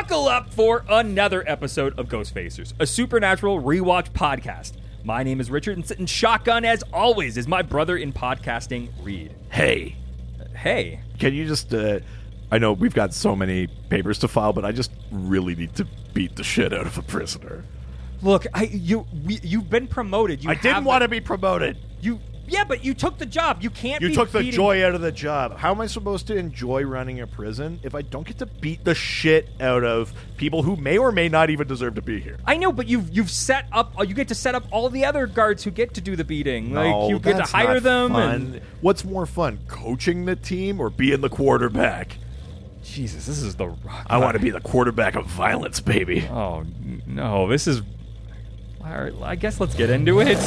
Buckle up for another episode of Ghostfacers, a supernatural rewatch podcast. My name is Richard, and sitting shotgun, as always, is my brother in podcasting, Reed. Hey. Hey. Can you just, I know we've got so many papers to file, but I just really need to beat the shit out of a prisoner. Look, you've been promoted. I didn't want to be promoted. Yeah, but you took the job. You can't You be took the beating... joy out of the job. How am I supposed to enjoy running a prison if I don't get to beat the shit out of people who may or may not even deserve to be here? I know, but you've set up. You get to set up all the other guards who get to do the beating. No, you get to hire them. Fun. And what's more fun, coaching the team or being the quarterback? Jesus, this is the rock. I want to be the quarterback of violence, baby. Oh no, this is. All right, I guess let's get into it.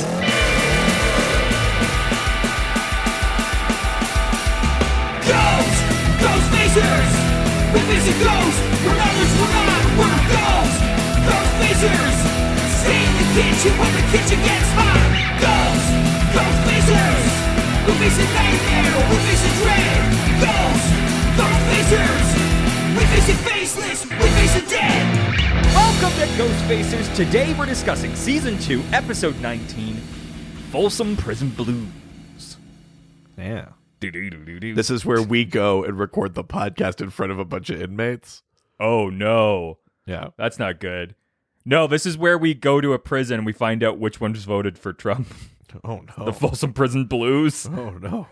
Ghostfacers! We face a ghost, when others will not, we're ghosts! Ghostfacers! Stay in the kitchen when the kitchen gets hot! Ghostfacers! We face a nightmare, we face a dread! Ghostfacers! We face a faceless, we face a dead! Welcome to Ghostfacers. Today we're discussing Season 2, Episode 19, Folsom Prison Blues. Yeah. Do-do-do-do-do. This is where we go and record the podcast in front of a bunch of inmates. Oh no. Yeah. That's not good. No, this is where we go to a prison and we find out which ones voted for Trump. Oh no. The Folsom Prison Blues. Oh no.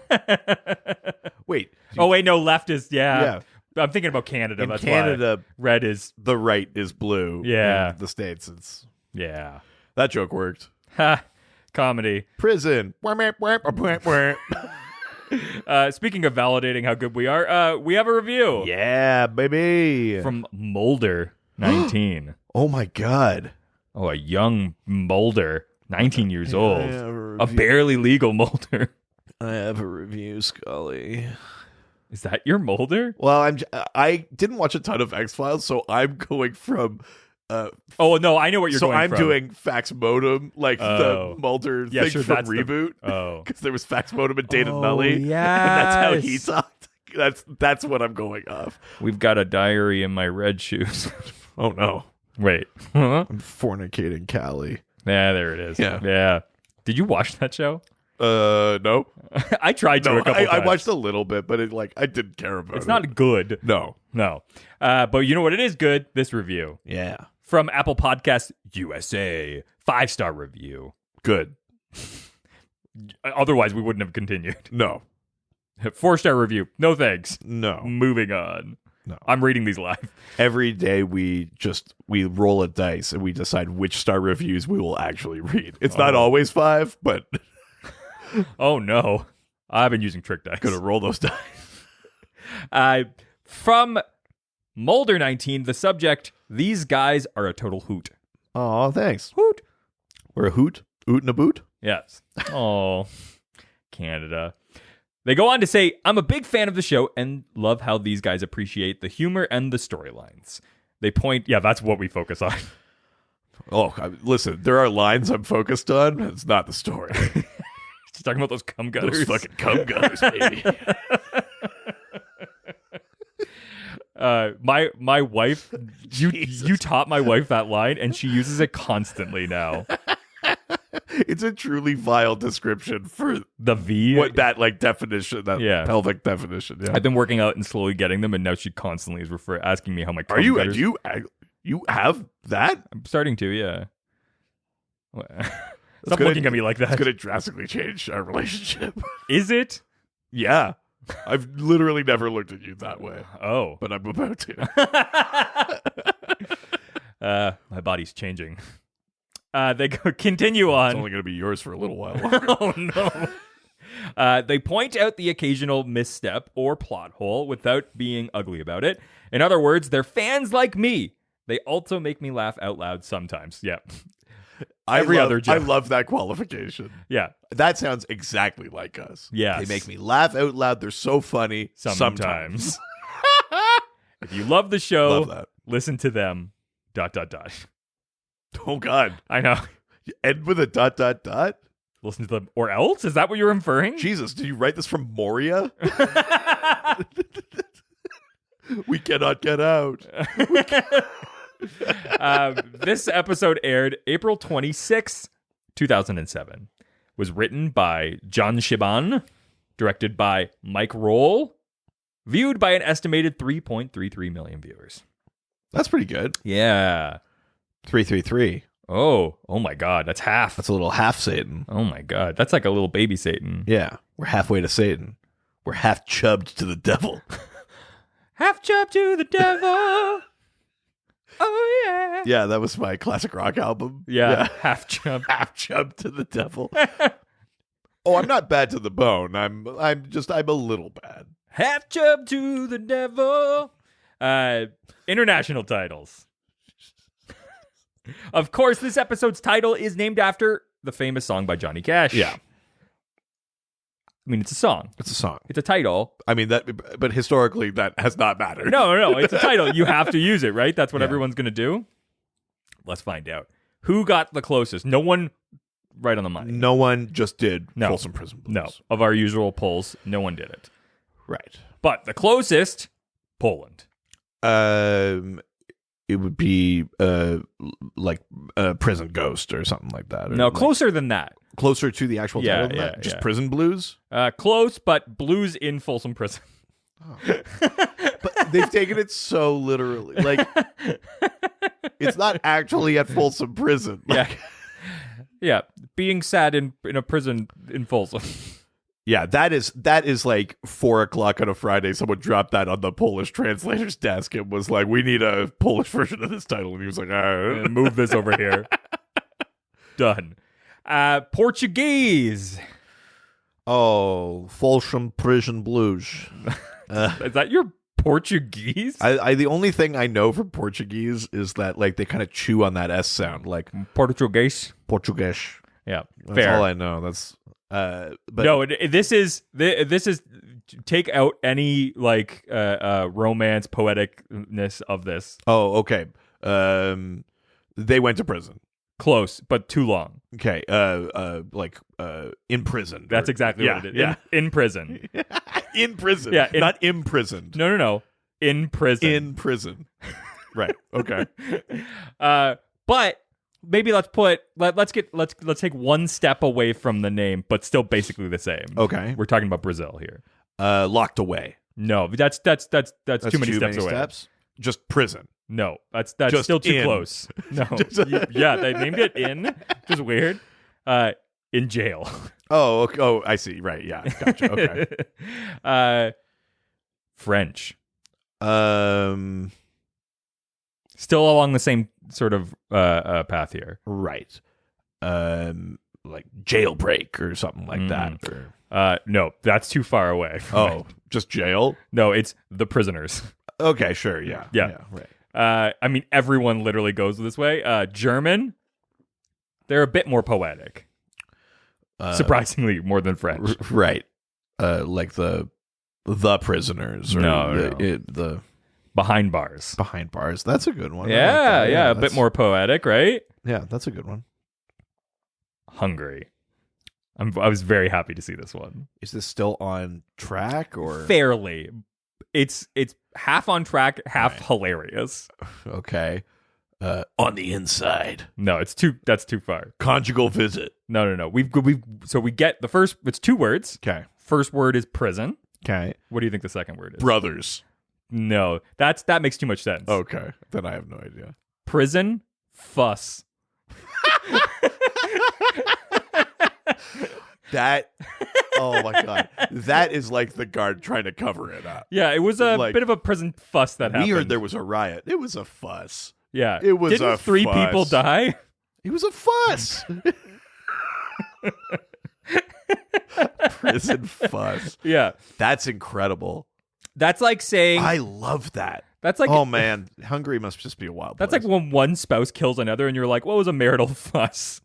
Wait. Oh wait, no, left is, Yeah. I'm thinking about Canada. In That's Canada, why red is, the right is blue. Yeah. In the States, it's... yeah. That joke worked. Ha. Comedy. Prison. Speaking of validating how good we are, we have a review. Yeah, baby. From Mulder, 19. Oh my god. Oh, a young Mulder, 19 years old. I have A barely legal Mulder. I have a review, Scully. Is that your Mulder? Well, I didn't watch a ton of X-Files, so I'm going from... Oh, no, I know what you're so going I'm from. doing Fax Modem, like the Mulder thing sure, from that's Reboot. Oh. Because there was Fax Modem and Dana Oh, Nully. And that's how he yes. talked. That's what I'm going off. We've got a diary in my red shoes. Oh, no. Wait. Huh? I'm fornicating Callie. Yeah, there it is. Yeah. Did you watch that show? No. I tried to No, a couple I times. watched a little bit, but I didn't care about it. It's not good. No. No. But you know what? It is good. This review. Yeah. From Apple Podcasts USA. 5-star review. Good. Otherwise, we wouldn't have continued. No. 4-star review. No thanks. No. Moving on. No. I'm reading these live. Every day we roll a dice and we decide which star reviews we will actually read. It's not always 5, but Oh, no. I've been using trick dice. gonna roll those dice. From Mulder 19, the subject, these guys are a total hoot. Oh, thanks. Hoot. We're a hoot and a boot. Yes. Oh, Canada. They go on to say, I'm a big fan of the show and love how these guys appreciate the humor and the storylines. They point, that's what we focus on. Oh, listen, there are lines I'm focused on. It's not the story. Just talking about those cum gutters. Those fucking cum gutters, baby. My wife, you taught my wife that line, and she uses it constantly now. It's a truly vile description for The V. what that definition, that Yeah. pelvic definition. Yeah. I've been working out and slowly getting them, and now she constantly is asking me how my cum Are you? gutters... You have that? I'm starting to, yeah. Stop gonna- looking at me like that. It's going to drastically change our relationship. Is it? Yeah. I've literally never looked at you that way, Oh. but I'm about to. My body's changing. They continue It's on. only going to be yours for a little while longer. Oh, no. They point out the occasional misstep or plot hole without being ugly about it. In other words, they're fans like me. They also make me laugh out loud sometimes. Yeah. Every other joke. I love that qualification. Yeah. That sounds exactly like us. Yes. They make me laugh out loud. They're so funny. Sometimes. If you love the show, Love that. listen to them. ... Oh, God. I know. You end with a ... Listen to them. Or else? Is that what you're inferring? Jesus, did you write this from Moria? We cannot get out. This episode aired April 26, 2007. Was written by John Shiban, directed by Mike Roll, viewed by an estimated 3.33 million viewers. That's pretty good. Yeah. 333. Oh my God. That's half. That's a little half Satan. Oh my God. That's like a little baby Satan. Yeah. We're halfway to Satan. We're half chubbed to the devil. Half chop to the devil. Oh yeah. Yeah, that was my classic rock album. Yeah. Half chop. Half chubbed to the devil. Oh, I'm not bad to the bone. I'm a little bad. Half chub to the devil. International titles. Of course, this episode's title is named after the famous song by Johnny Cash. Yeah. I mean, it's a song. It's a song. It's a title. I mean, but historically, that has not mattered. No. It's a title. You have to use it, right? That's what everyone's going to do. Let's find out. Who got the closest? No one right on the money. No one just did No. Folsom Prison Blues. No. Of our usual polls, no one did it. Right. But the closest, Poland. It would be like Prison Ghost or something like that. No, like, closer than that. closer to the actual title than that? Just Prison Blues? Close, but blues in Folsom Prison. But they've taken it so literally. Like, it's not actually at Folsom Prison. Like, Yeah. Being sad in a prison in Folsom. yeah, that is like 4:00 on a Friday. Someone dropped that on the Polish translator's desk and was like, "We need a Polish version of this title." And he was like, Move this over here. Done. Portuguese. "Oh, Folsom Prison Blues." Is that your Portuguese? I the only thing I know from Portuguese is that like they kind of chew on that S sound, like Portuguese. Portuguese. Yeah, That's fair. all I know. That's but No, this is take out any like romance poeticness of this. Oh, okay. They went to prison. Close, but too long. Okay. Like in prison. That's exactly what it is. Yeah. In prison. In prison. Yeah, not imprisoned. No. In prison. In prison. Right. Okay. But maybe let's take one step away from the name, but still basically the same. Okay. We're talking about Brazil here. Locked away. No, that's too many steps away. Just prison. No, that's Just still too in. close. No. Yeah, they named it in. Just weird. In jail. Oh, okay. Oh, I see. Right. Yeah. Gotcha. Okay. French. Still along the same sort of path here. Right. Like jailbreak or something like that. Or... No, that's too far away. Just jail? No, it's the prisoners. Okay, sure. Yeah. Right. I mean, everyone literally goes this way. German, they're a bit more poetic. Surprisingly, more than French. Right. Like the prisoners. Or the behind bars. Behind bars. That's a good one. Yeah, a bit more poetic, right? Yeah, that's a good one. Hungary. I was very happy to see this one. Is this still on track or fairly? It's half on track, half hilarious. Okay. On the inside. No, that's too far. Conjugal visit. No. We get the first. It's 2 words. Okay. First word is prison. Okay. What do you think the second word is? Brothers. No, that makes too much sense. Okay, then I have no idea. Prison fuss. That. Oh my god, that is like the guard trying to cover it up. Yeah, it was a bit of a prison fuss that happened. We heard there was a riot. It was a fuss. Yeah, it was. Didn't 3 people die? It was a fuss. Prison fuss. Yeah, that's incredible. That's like saying I love that. That's like oh man, Hungary must just be a wild place. That's like when one spouse kills another, and you're like, "What was a marital fuss?"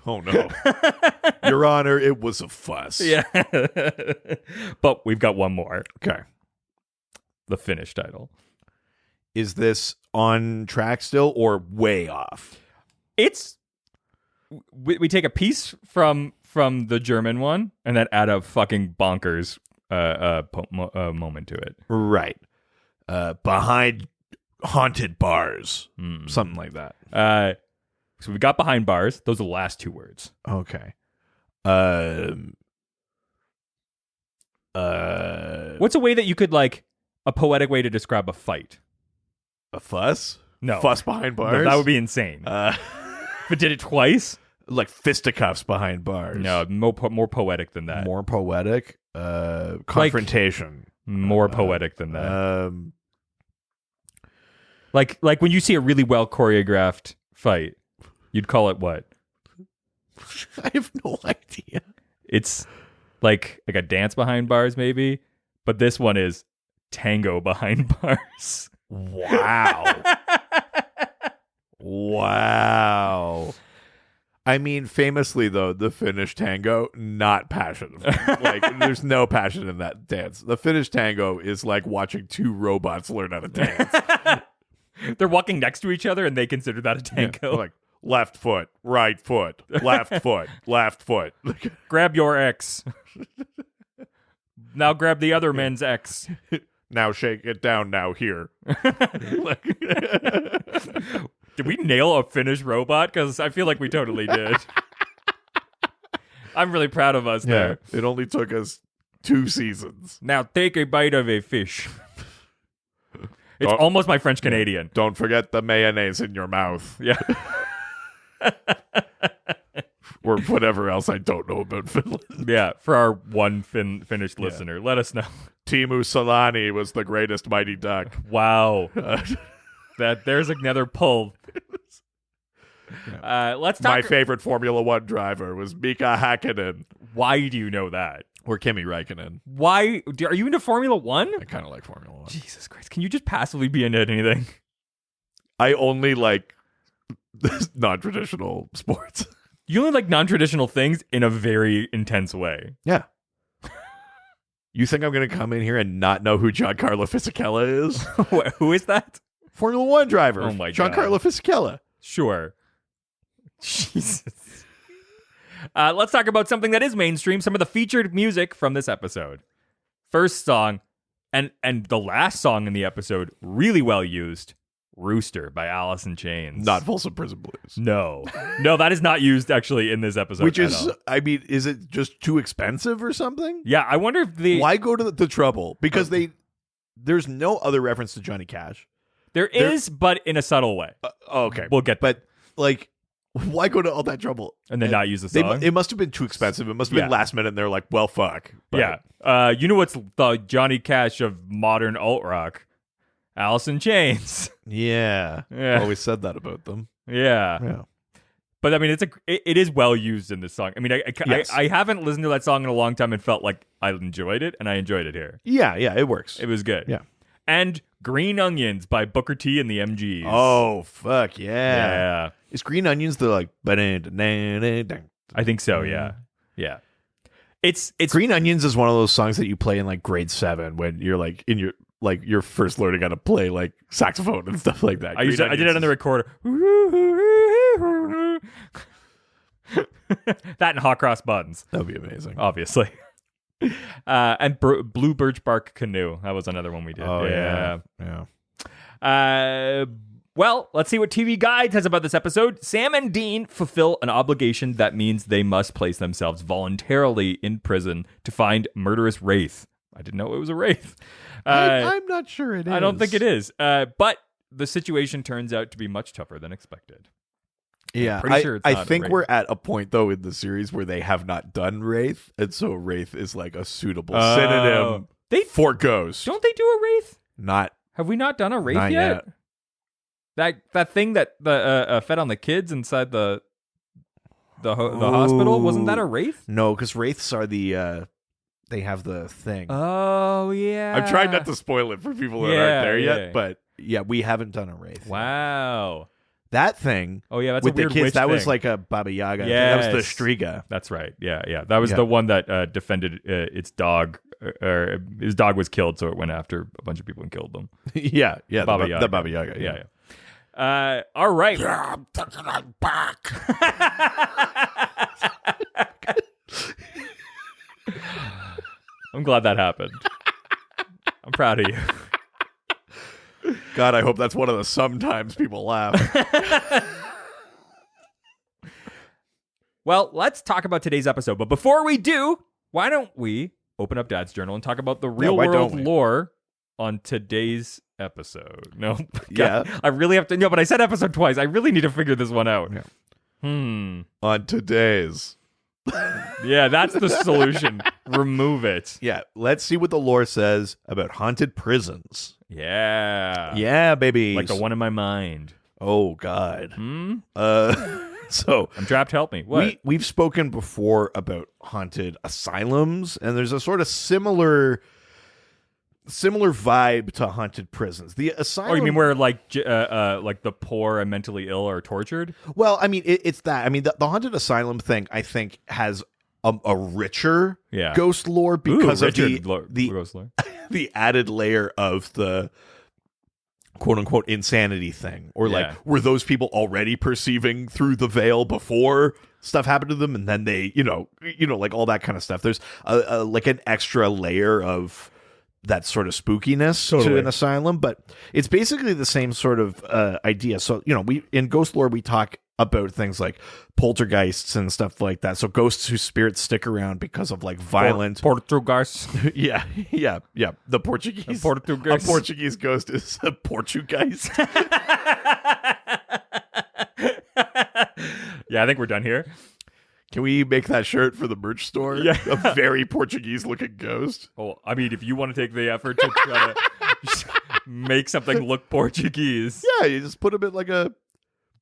Oh no, Your Honor, it was a fuss. Yeah, but we've got one more. Okay, the Finnish title. Is this on track still or way off? It's we take a piece from the German one and then add a fucking bonkers moment to it. Right. Behind haunted bars. Something like that. So we got behind bars. Those are the last two words. Okay. What's a way that you could, like, a poetic way to describe a fight? A fuss? No. Fuss behind bars? No, that would be insane. If it did it twice? Like fisticuffs behind bars. No, more poetic than that. More poetic? Confrontation. More poetic than that. Like when you see a really well choreographed fight, you'd call it what? I have no idea. It's like a dance behind bars, maybe. But this one is tango behind bars. Wow. Wow. I mean, famously, though, the Finnish tango, not passion. Like, there's no passion in that dance. The Finnish tango is like watching two robots learn how to dance. They're walking next to each other, and they consider that a tango. Yeah, like, left foot, right foot, left foot, left foot. Grab your X. Now grab the other man's X. Now shake it down, now here. Did we nail a Finnish robot? Because I feel like we totally did. I'm really proud of us there. It only took us 2 seasons. Now take a bite of a fish. It's almost my French Canadian. Don't forget the mayonnaise in your mouth. Yeah. Or whatever else I don't know about Finland. Yeah, for our one Finnish listener, let us know. Timu Solani was the greatest mighty duck. Wow. There's another pull. Let's talk. My favorite Formula One driver was Mika Hakkinen. Why do you know that? Or Kimi Räikkönen. Why? Are you into Formula One? I kind of like Formula One. Jesus Christ. Can you just passively be into anything? I only like non-traditional sports. You only like non-traditional things in a very intense way. Yeah. You think I'm going to come in here and not know who Giancarlo Fisichella is? Who is that? Formula One driver. Oh my God. Giancarlo Fisichella. Sure. Jesus. Let's talk about something that is mainstream, some of the featured music from this episode. First song, and the last song in the episode, really well used, Rooster by Alice in Chains. Not Folsom Prison Blues. No, that is not used actually in this episode. Which is, I mean, is it just too expensive or something? Yeah, I wonder if why go to the trouble? Because there's no other reference to Johnny Cash. There is, but in a subtle way. Okay. We'll get But, like, why go to all that trouble? And then not use the song? It must have been too expensive. It must have been last minute, and they're like, well, fuck. But, yeah. You know what's the Johnny Cash of modern alt-rock? Alice in Chains. Yeah. Always said that about them. Yeah. But I mean, it is well used in this song. I mean, I haven't listened to that song in a long time and felt like I enjoyed it, and I enjoyed it here. Yeah, it works. It was good. Yeah. And Green Onions by Booker T and the MGs. Oh, fuck yeah. Yeah. Is Green Onions the like... I think so, yeah. Yeah. It's Green Onions is one of those songs that you play in like grade 7 when you're like in your... Like, you're first learning how to play, like, saxophone and stuff like that. I did it on the recorder. That and Hot Cross Buns. That would be amazing. Obviously. And Blue Birch Bark Canoe. That was another one we did. Oh, yeah. Well, let's see what TV Guide says about this episode. Sam and Dean fulfill an obligation that means they must place themselves voluntarily in prison to find murderous wraith. I didn't know it was a wraith. I'm not sure it is. I don't think it is. But the situation turns out to be much tougher than expected. Yeah, pretty sure it's I not think Wraith. we're at a point, though, in the series where they have not done Wraith, and so Wraith is like a suitable synonym for Ghost. Don't they do a wraith? Not. Have we not done a wraith Not yet? That thing that the fed on the kids inside the hospital, wasn't that a wraith? No, because Wraiths are the... they have the thing. Oh, yeah. I'm trying not to spoil it for people that aren't there yet, but yeah, we haven't done a Wraith. Wow. That thing. Oh, yeah, that's with a weird the kids. witch That thing. was like a Baba Yaga. Yes. That was the Striga. That's right. Yeah. That was the one that defended its dog. Or his dog was killed, so it went after a bunch of people and killed them. yeah. Baba Yaga. The Baba Yaga. Yeah. All right. Yeah, I'm taking it back. I'm glad that happened. I'm proud of you. God, I hope that's one of the sometimes people laugh. Well, let's talk about today's episode. But before we do, why don't we open up Dad's journal and talk about the real why world don't we? lore on today's episode? No. Yeah. I really have to. No, but I said episode twice. I really need to figure this one out. Yeah. On today's. Yeah, that's the solution. Remove it. Yeah, let's see what the lore says about haunted prisons. Yeah. Yeah, baby. Like the one in my mind. Oh, God. So I'm trapped. Help me. What? We've spoken before about haunted asylums, and there's a sort of similar vibe to haunted prisons. The asylum. Oh, you mean where like the poor and mentally ill are tortured? Well, I mean, it's that. I mean, the haunted asylum thing, I think, has a richer ghost lore because of the ghost lore. the added layer of the quote unquote insanity thing, or like were those people already perceiving through the veil before stuff happened to them, and then they, like all that kind of stuff. There's like an extra layer of that sort of spookiness to an asylum, but it's basically the same sort of idea. So, we in ghost lore we talk about things like poltergeists and stuff like that. So ghosts whose spirits stick around because of like violent Portuguese. yeah. The Portuguese. A Portuguese ghost is a Portugeist. Yeah, I think we're done here. Can we make that shirt for the merch store? Yeah. A very Portuguese-looking ghost. Oh, I mean, if you want to take the effort to try to make something look Portuguese. Yeah, you just put them in like a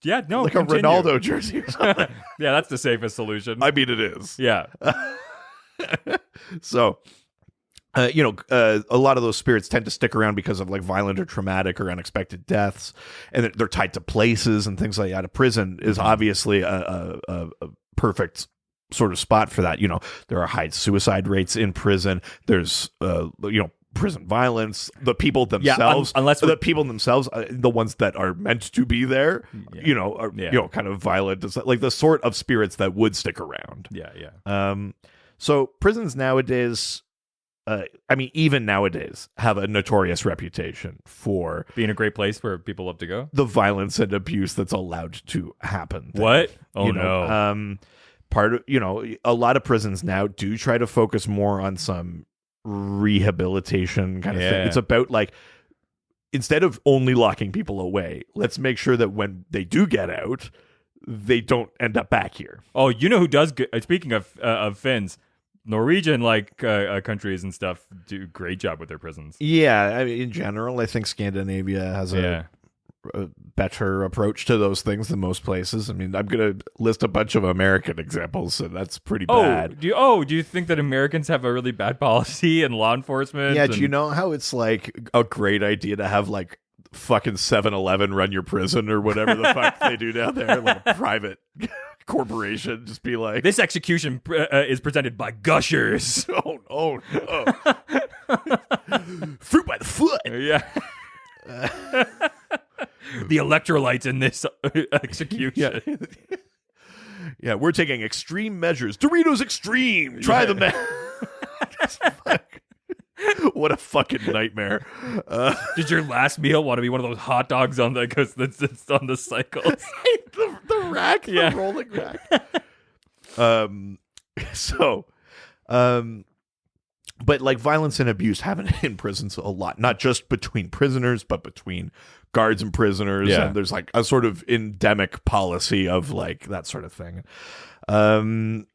a Ronaldo jersey or something. Yeah, that's the safest solution. I mean, it is. Yeah. So, a lot of those spirits tend to stick around because of like violent or traumatic or unexpected deaths, and they're tied to places and things like that. A prison is obviously a perfect sort of spot for that. There are high suicide rates in prison. There's prison violence. The people themselves, the ones that are meant to be there, are kind of violent. It's like the sort of spirits that would stick around. Yeah. So prisons nowadays, even nowadays, have a notorious reputation for being a great place where people love to go. The violence and abuse that's allowed to happen. What? Oh, no. Part of, a lot of prisons now do try to focus more on some rehabilitation kind of thing. It's about like, instead of only locking people away, let's make sure that when they do get out, they don't end up back here. Oh, you know who does good? Speaking of Finns, Norwegian countries and stuff do a great job with their prisons. Yeah, in general, I think Scandinavia has a better approach to those things than most places. I mean, I'm going to list a bunch of American examples, so that's pretty bad. Do you think that Americans have a really bad policy and law enforcement? Yeah, do you know how it's like a great idea to have like fucking 7-Eleven run your prison or whatever the fuck they do down there, like a private corporation, just be like, this execution is presented by Gushers. Oh, fruit by the foot. Yeah. The electrolytes in this execution. Yeah, we're taking extreme measures. Doritos Extreme. Try them now. What a fucking nightmare. Did your last meal want to be one of those hot dogs on that's on the cycles? the rack, the rolling rack. But like violence and abuse happen in prisons a lot, not just between prisoners, but between guards and prisoners. Yeah. And there's like a sort of endemic policy of like that sort of thing. And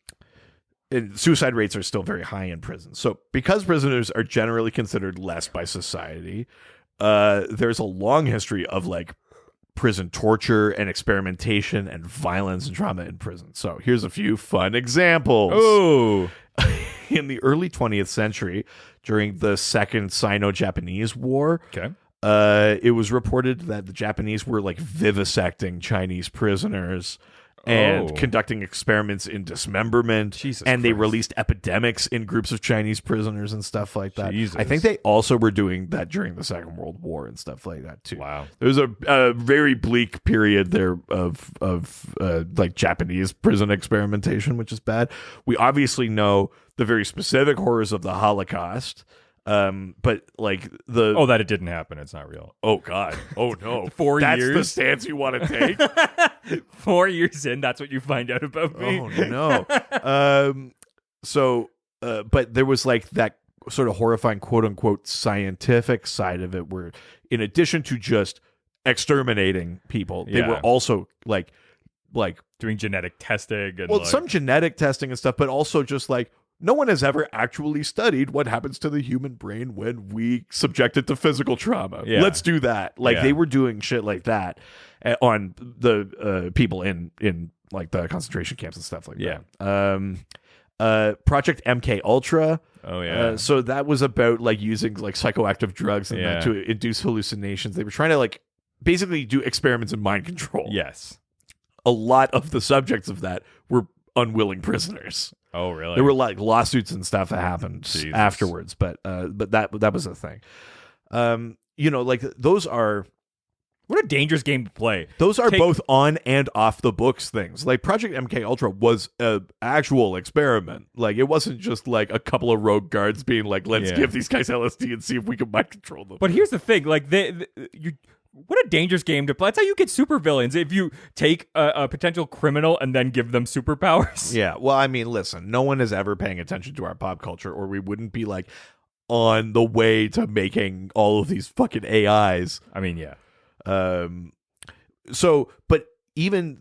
suicide rates are still very high in prisons. So because prisoners are generally considered less by society, there's a long history of like prison torture and experimentation and violence and trauma in prison. So here's a few fun examples. Oh. In the early 20th century, during the Second Sino-Japanese War, it was reported that the Japanese were like vivisecting Chinese prisoners and conducting experiments in dismemberment. Jesus and they Christ. released epidemics in groups of Chinese prisoners and stuff like that. Jesus. I think they also were doing that during the Second World War and stuff like that too. Wow. There was a very bleak period there of like Japanese prison experimentation, which is bad. We obviously know the very specific horrors of the Holocaust. But like the Oh, that it didn't happen. It's not real. oh god, oh no, 4 that's the years? stance you want to take. 4 years in, that's what you find out about me. Oh no. But there was like that sort of horrifying quote unquote scientific side of it where in addition to just exterminating people, they Yeah. were also like Doing genetic testing and some genetic testing and stuff, but also just like no one has ever actually studied what happens to the human brain when we subject it to physical trauma. Yeah. Let's do that. Like Yeah. they were doing shit like that on the people in like the concentration camps and stuff like that. Project MK Ultra. Oh yeah. So that was about like using like psychoactive drugs and Yeah. that to induce hallucinations. They were trying to like basically do experiments in mind control. Yes. A lot of the subjects of that were unwilling prisoners. Oh really? There were like lawsuits and stuff that happened Jesus. afterwards, but that was a thing. Like those are What a dangerous game to play. both on and off the books things. Like Project MK Ultra was an actual experiment. Like it wasn't just like a couple of rogue guards being like, let's Yeah. give these guys LSD and see if we can mind control them. But here's the thing, like what a dangerous game to play. That's how you get supervillains. If you take a potential criminal and then give them superpowers. Yeah, well, I mean, listen, no one is ever paying attention to our pop culture, or we wouldn't be like on the way to making all of these fucking AIs. I mean, yeah. But even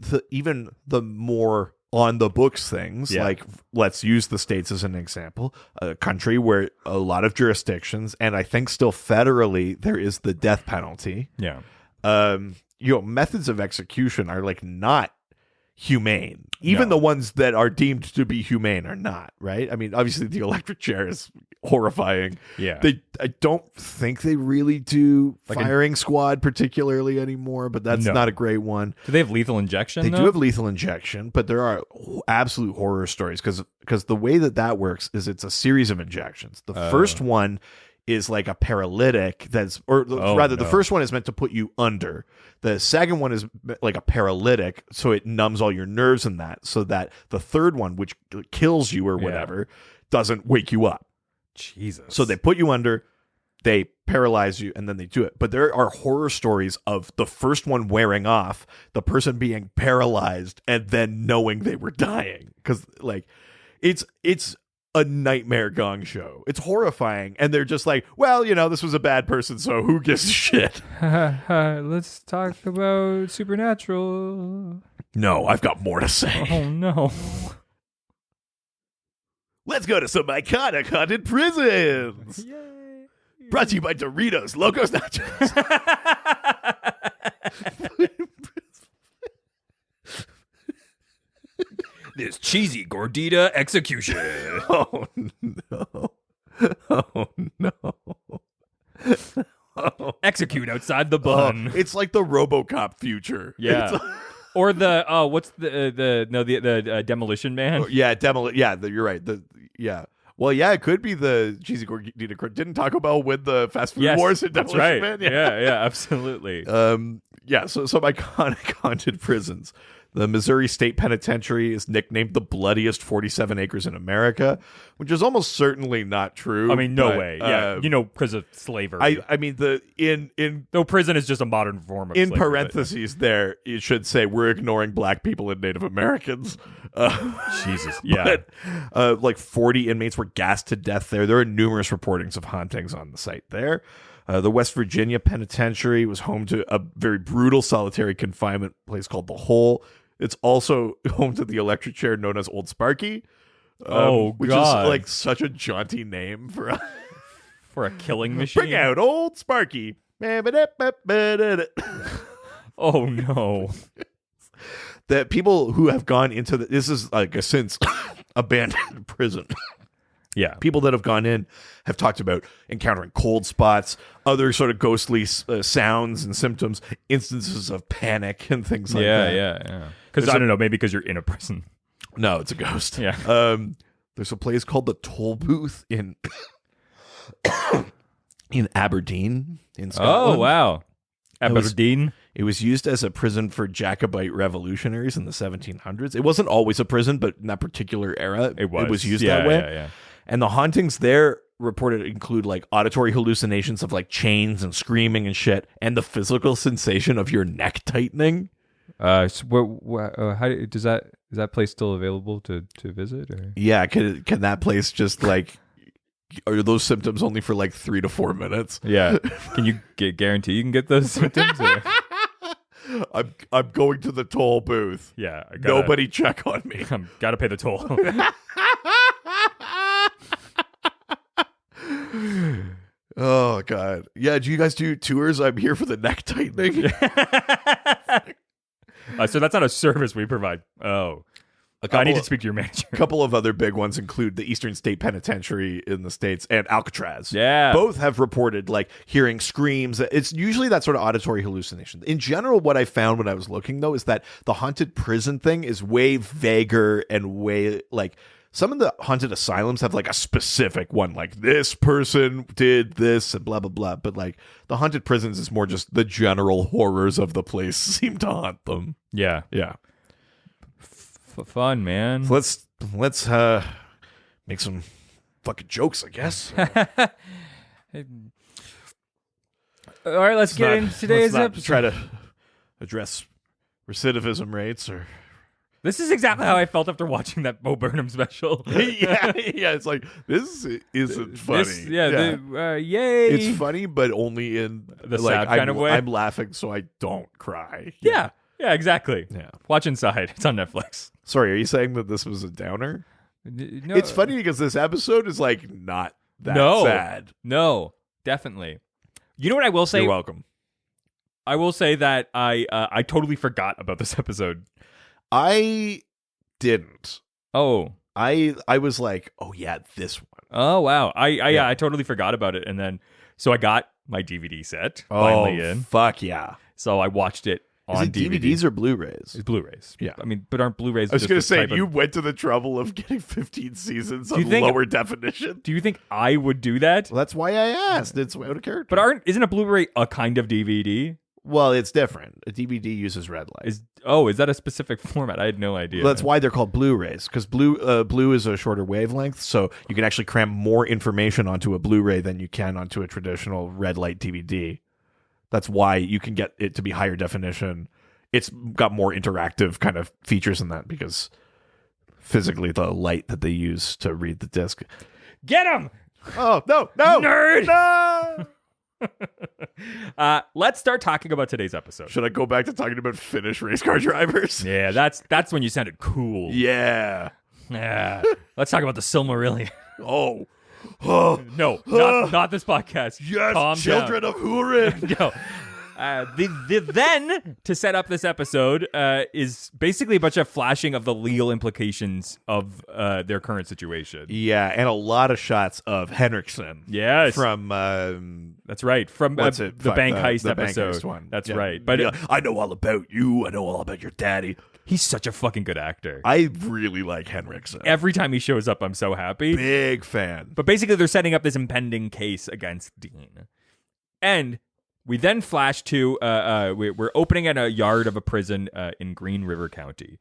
the more on the books things, Yeah. like let's use the States as an example, a country where a lot of jurisdictions, and I think still federally, there is the death penalty. Yeah. Methods of execution are like not humane. Even No. the ones that are deemed to be humane are not, right? I mean, obviously the electric chair is horrifying. Yeah. I don't think they really do Like firing squad particularly anymore, but that's No. not a great one. Do they have lethal injection? They though? do have lethal injection, but there are absolute horror stories because the way that works is it's a series of injections. The first one is like a paralytic the first one is meant to put you under. The second one is like a paralytic, so it numbs all your nerves and that, so that the third one, which kills you or whatever, doesn't wake you up. Jesus. So they put you under, they paralyze you, and then they do it. But there are horror stories of the first one wearing off, the person being paralyzed, and then knowing they were dying. Because like it's a nightmare gong show. It's horrifying. And they're just like, well, this was a bad person, so who gives a shit? Let's talk about Supernatural. No, I've got more to say. Oh no. Let's go to some iconic haunted prisons. Yay. Brought to you by Doritos, Locos Nachos. This cheesy gordita execution. Oh no. Oh no. Execute outside the Oh, bun. it's like the RoboCop future. Yeah. It's Or the what's the Demolition Man? yeah, you're right. Well, yeah, it could be the cheesy gordita. Didn't Taco Bell win the fast food wars in that's Demolition right. Man? Yeah, absolutely. So some iconic haunted prisons. The Missouri State Penitentiary is nicknamed the bloodiest 47 acres in America, which is almost certainly not true. I mean, no but, way. Yeah, because of slavery. I mean in Though prison is just a modern form of in slavery. parentheses there it should say we're ignoring black people and Native Americans. Jesus, yeah. But, like 40 inmates were gassed to death there. There are numerous reportings of hauntings on the site there. The West Virginia Penitentiary was home to a very brutal solitary confinement place called The Hole. It's also home to the electric chair known as Old Sparky. Which God. is like such a jaunty name for a For a killing machine. bring out Old Sparky. Oh no. That people who have gone into this is like a since abandoned prison. Yeah. People that have gone in have talked about encountering cold spots, other sort of ghostly sounds and symptoms, instances of panic and things like that. Yeah. Because I don't know, maybe because you're in a prison. No, it's a ghost. Yeah. There's a place called the Toll Booth in Aberdeen, in Scotland. Oh wow. Aberdeen. It was used as a prison for Jacobite revolutionaries in the 1700s. It wasn't always a prison, but in that particular era, it was used that way. Yeah. And the hauntings there reported include like auditory hallucinations of like chains and screaming and shit, and the physical sensation of your neck tightening. So how is that place still available to visit? Or? Yeah, can that place just like, are those symptoms only for like 3 to 4 minutes? Yeah, can you guarantee you can get those symptoms? Or? I'm going to the toll booth. Yeah, nobody check on me. Gotta pay the toll. Oh god, yeah. Do you guys do tours? I'm here for the neck tightening. So that's not a service we provide. Oh, I need to speak to your manager. A couple of other big ones include the Eastern State Penitentiary in the States and Alcatraz. Yeah. Both have reported like hearing screams. It's usually that sort of auditory hallucination. In general, what I found when I was looking, though, is that the haunted prison thing is way vaguer and way like some of the haunted asylums have like a specific one, like this person did this and blah, blah, blah. But like the haunted prisons is more just the general horrors of the place seem to haunt them. Yeah. Yeah. Fun, man. So let's make some fucking jokes, I guess. All right, let's get into today's episode. Try to address recidivism rates or. This is exactly how I felt after watching that Bo Burnham special. yeah, it's like this isn't funny. Yay! It's funny, but only in the like, sad kind of way. I'm laughing, so I don't cry. Yeah, exactly. Yeah, watch Inside. It's on Netflix. Sorry, are you saying that this was a downer? No, it's funny because this episode is like not that sad. No, definitely. You know what I will say? You're welcome. I will say that I totally forgot about this episode. I didn't. Oh. I was like, oh yeah, this one. Oh wow. I totally forgot about it, and then so I got my DVD set finally in. Fuck yeah. So I watched it on DVD. DVDs or Blu-rays? It's Blu-rays. Yeah. I mean, but aren't Blu-rays I was going to say, you went to the trouble of getting 15 seasons on lower definition. Do you think I would do that? Well, that's why I asked. It's out of character. But isn't a Blu-ray a kind of DVD? Well, it's different. A DVD uses red light. Is that a specific format? I had no idea. Well, that's why they're called Blu-rays, because blue is a shorter wavelength, so you can actually cram more information onto a Blu-ray than you can onto a traditional red light DVD. That's why you can get it to be higher definition. It's got more interactive kind of features in that, because physically the light that they use to read the disc. Get him! Oh, no! Nerd! No! Let's start talking about today's episode. Should I go back to talking about Finnish race car drivers? Yeah, that's when you sounded cool. Yeah. Yeah. Let's talk about the Silmarillion. Oh. No, not this podcast. Yes, Calm children down. of Hurin. No. Then to set up this episode is basically a bunch of flashing of the legal implications of their current situation. Yeah, and a lot of shots of Henriksen. Yes, from that's right, from the bank heist the episode. Bank heist one. That's yeah. right. But I know all about you. I know all about your daddy. He's such a fucking good actor. I really like Henriksen. Every time he shows up, I'm so happy. Big fan. But basically, they're setting up this impending case against Dean, and we then flash to we're opening at a yard of a prison in Green River County.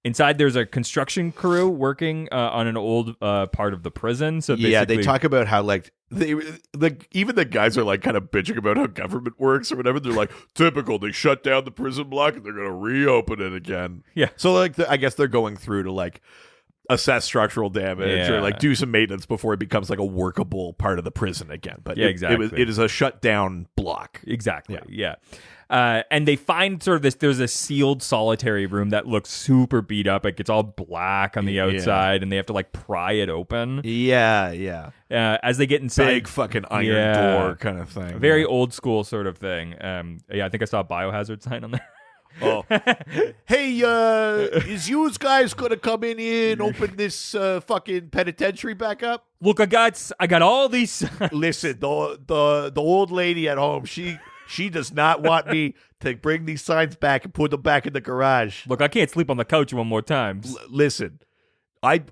Inside, there's a construction crew working on an old part of the prison. So yeah, they talk about how like even the guys are like kind of bitching about how government works or whatever. They're like, typical. They shut down the prison block and they're gonna reopen it again. Yeah. So like I guess they're going through to like assess structural damage or like do some maintenance before it becomes like a workable part of the prison again. But exactly. It is a shut down block. Exactly. Yeah. And they find sort of there's a sealed solitary room that looks super beat up. Like it's all black on the outside and they have to like pry it open. Yeah. As they get inside. Big fucking iron door kind of thing. Very old school sort of thing. I think I saw a biohazard sign on there. Oh, hey, is you guys gonna come in here and open this fucking penitentiary back up? Look, I got all these. Listen, the old lady at home, she does not want me to bring these signs back and put them back in the garage. Look, I can't sleep on the couch one more time. Listen, I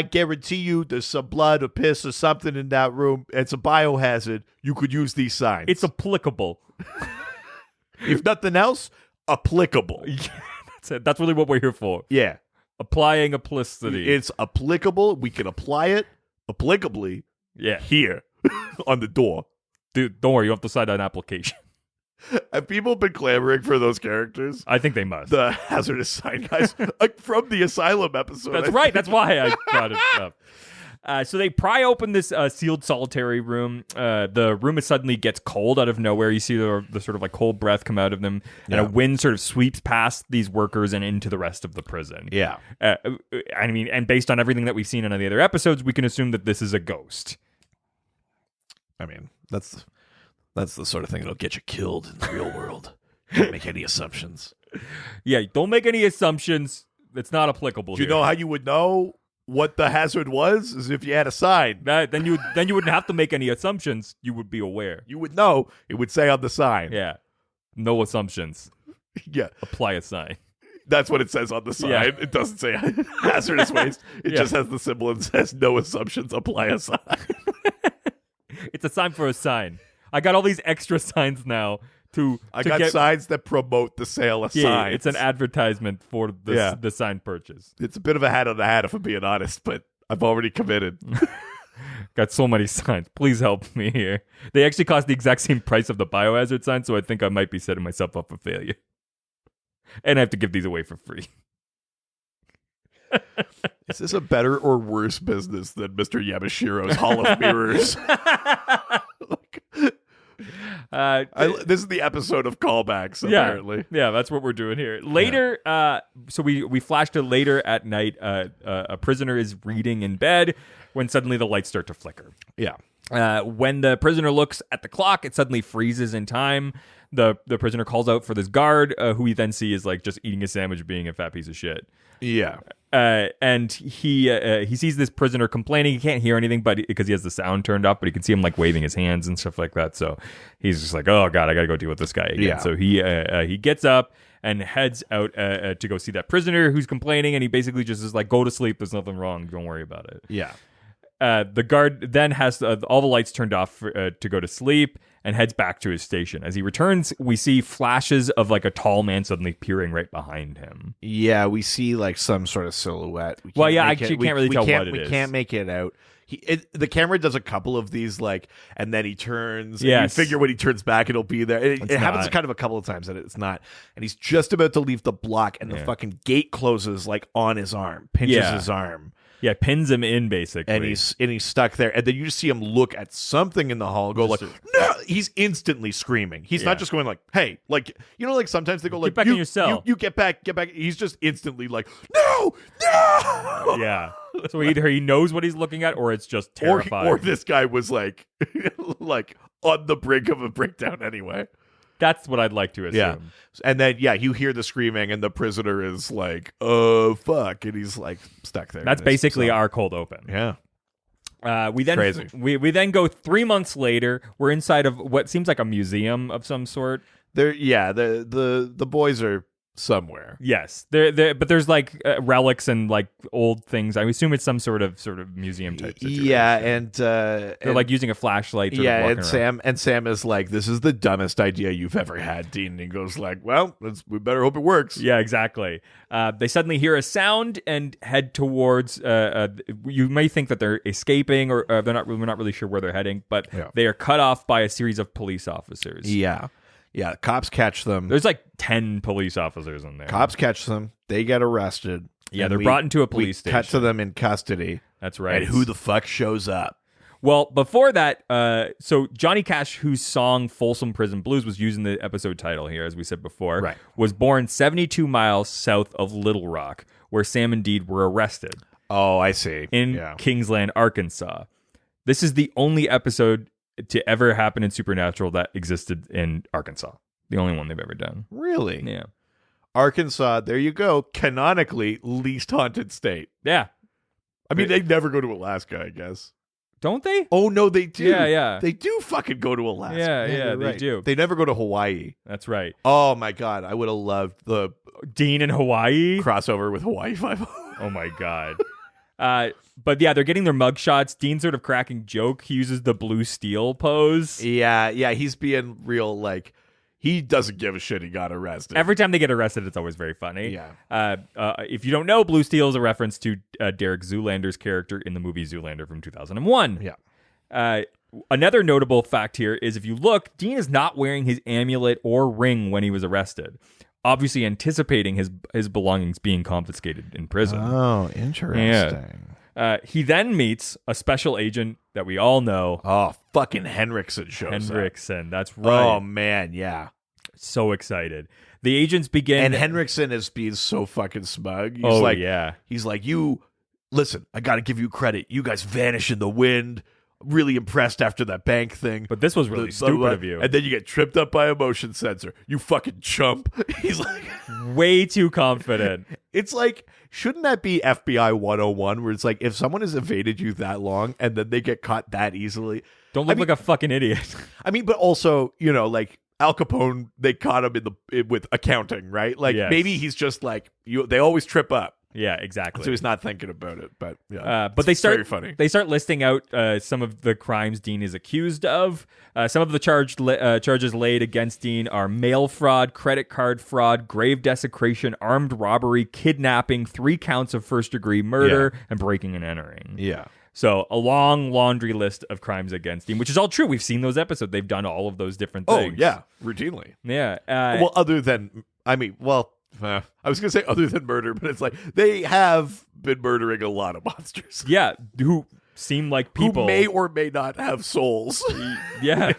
guarantee you, there's some blood or piss or something in that room. It's a biohazard. You could use these signs. It's applicable. If nothing else. Applicable. That's it. That's really what we're here for. Yeah. Applying applicity. It's applicable. We can apply it applicably Yeah. here on the door. Dude, don't worry, you don't have to sign an application. Have people been clamoring for those characters? I think they must. The hazardous sign guys from the Asylum episode. That's right. That's why I brought it up. So they pry open this sealed solitary room. The room suddenly gets cold out of nowhere. You see the sort of like cold breath come out of them, and a wind sort of sweeps past these workers and into the rest of the prison. Yeah. I mean, and based on everything that we've seen in the other episodes, we can assume that this is a ghost. I mean, that's the sort of thing that'll get you killed in the real world. Can't make any assumptions. Yeah, don't make any assumptions. It's not applicable. Do you know how you would know what the hazard was? Is if you had a sign. Then you wouldn't have to make any assumptions. You would be aware. You would know. It would say on the sign. Yeah. No assumptions. Yeah. Apply a sign. That's what it says on the sign. Yeah. It doesn't say hazardous waste. It just has the symbol and says no assumptions. Apply a sign. It's a sign for a sign. I got all these extra signs now I got signs that promote the sale of signs. It's an advertisement for the sign purchase. It's a bit of a hat on the hat, if I'm being honest, but I've already committed. Got so many signs. Please help me here. They actually cost the exact same price of the biohazard sign, so I think I might be setting myself up for failure. And I have to give these away for free. Is this a better or worse business than Mr. Yamashiro's Hall of Mirrors? This is the episode of callbacks, apparently. Yeah, that's what we're doing here. Later, so we flash to later at night. A prisoner is reading in bed when suddenly the lights start to flicker. Yeah. When the prisoner looks at the clock, it suddenly freezes in time. The prisoner calls out for this guard, who we then see is like just eating a sandwich, being a fat piece of shit. Yeah. And he sees this prisoner complaining. He can't hear anything, but because he has the sound turned up, but he can see him like waving his hands and stuff like that. So he's just like, "Oh God, I gotta go deal with this guy again." Yeah. So he gets up and heads out to go see that prisoner who's complaining, and he basically just is like, "Go to sleep. There's nothing wrong. Don't worry about it." Yeah. The guard then has all the lights turned off to go to sleep and heads back to his station. As he returns, we see flashes of like a tall man suddenly peering right behind him. Yeah, we see like some sort of silhouette. I can't really tell what it is. We can't make it out. The camera does a couple of these, like, and then he turns. Yes. And you figure when he turns back, it'll be there. It happens kind of a couple of times that it's not. And he's just about to leave the block, and the fucking gate closes like on his arm, pinches his arm. Yeah, pins him in basically, and he's stuck there. And then you just see him look at something in the hall, and go like, "No!" He's instantly screaming. He's not just going like, "Hey," like like sometimes they go like, "Get back in your cell." You get back. He's just instantly like, "No!" Yeah. So either he knows what he's looking at, or it's just terrifying. Or this guy was like, like on the brink of a breakdown anyway. That's what I'd like to assume. Yeah. And then, you hear the screaming, and the prisoner is like, "Oh, fuck." And he's like stuck there. That's basically our cold open. Yeah. We then Crazy. We then go 3 months later. We're inside of what seems like a museum of some sort. The boys are somewhere. Yes, but there's like relics and like old things. I assume it's some sort of museum type situation. Yeah, and they're like using a flashlight. And Sam is like, "This is the dumbest idea you've ever had, Dean." And he goes like, "Well, we better hope it works." Yeah, exactly. They suddenly hear a sound and head towards. You may think that they're escaping, or we're not really sure where they're heading, but they are cut off by a series of police officers. Yeah. Yeah, cops catch them. There's like 10 police officers in there. Cops catch them. They get arrested. Yeah, they're brought into a police station. Cut to them in custody. That's right. And who the fuck shows up? Well, before that, so Johnny Cash, whose song Folsom Prison Blues was used in the episode title here, as we said before, was born 72 miles south of Little Rock, where Sam and Deed were arrested. Oh, I see. In Kingsland, Arkansas. This is the only episode to ever happen in Supernatural that existed in Arkansas. The only one they've ever done. Really? Yeah. Arkansas, there you go. Canonically, least haunted state. Yeah. I mean, they never go to Alaska, I guess. Don't they? Oh, no, they do. Yeah. They do fucking go to Alaska. Yeah, they do. They never go to Hawaii. That's right. Oh, my God. I would have loved the Dean in Hawaii crossover with Hawaii 5. Oh, my God. But yeah, they're getting their mugshots. Dean's sort of cracking joke. He uses the blue steel pose. Yeah, he's being real, like, he doesn't give a shit he got arrested. Every time they get arrested, it's always very funny. Yeah. If you don't know, blue steel is a reference to Derek Zoolander's character in the movie Zoolander from 2001. Yeah. Another notable fact here is if you look, Dean is not wearing his amulet or ring when he was arrested, obviously anticipating his belongings being confiscated in prison. Oh, interesting. Yeah. He then meets a special agent that we all know. Oh, fucking Henriksen shows up. Henriksen, that's right. Oh, man, yeah. So excited. The agents begin... And Henriksen is being so fucking smug. He's like, listen, I got to give you credit. You guys vanish in the wind. Really impressed after that bank thing. But this was really stupid of you. And then you get tripped up by a motion sensor. You fucking chump. He's like... way too confident. It's like, shouldn't that be FBI 101, where it's like, if someone has evaded you that long and then they get caught that easily... Don't look like a fucking idiot. I mean, but also, like... Al Capone, they caught him with accounting, right? Like, maybe he's just like, they always trip up. Yeah, exactly. So he's not thinking about it, but yeah. But they start very funny. They start listing out some of the crimes Dean is accused of. Some of the charges laid against Dean are mail fraud, credit card fraud, grave desecration, armed robbery, kidnapping, 3 counts of first-degree murder, and breaking and entering. Yeah. So a long laundry list of crimes against Dean, which is all true. We've seen those episodes. They've done all of those different things. Oh, yeah. Routinely. Yeah. Well, other than, I was going to say other than murder, but it's like they have been murdering a lot of monsters. Yeah. Who seem like people. Who may or may not have souls. Yeah.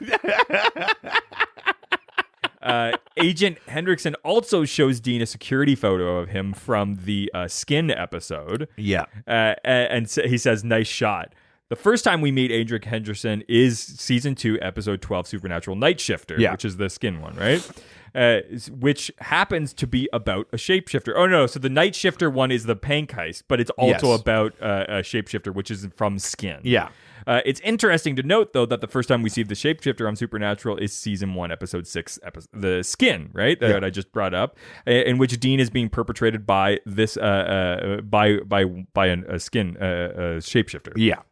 Agent Hendrickson also shows Dean a security photo of him from the Skin episode. Yeah. And he says, nice shot. The first time we meet Agent Hendrickson is season 2, episode 12, Supernatural Night Shifter, which is the Skin one, right? Which happens to be about a shapeshifter. Oh, no. So the Night Shifter one is the Pank heist, but it's also about a shapeshifter, which is from Skin. Yeah. It's interesting to note, though, that the first time we see the shapeshifter on Supernatural is season 1, episode 6, the Skin, right? That I just brought up, in which Dean is being perpetrated by this by a Skin shapeshifter. Yeah.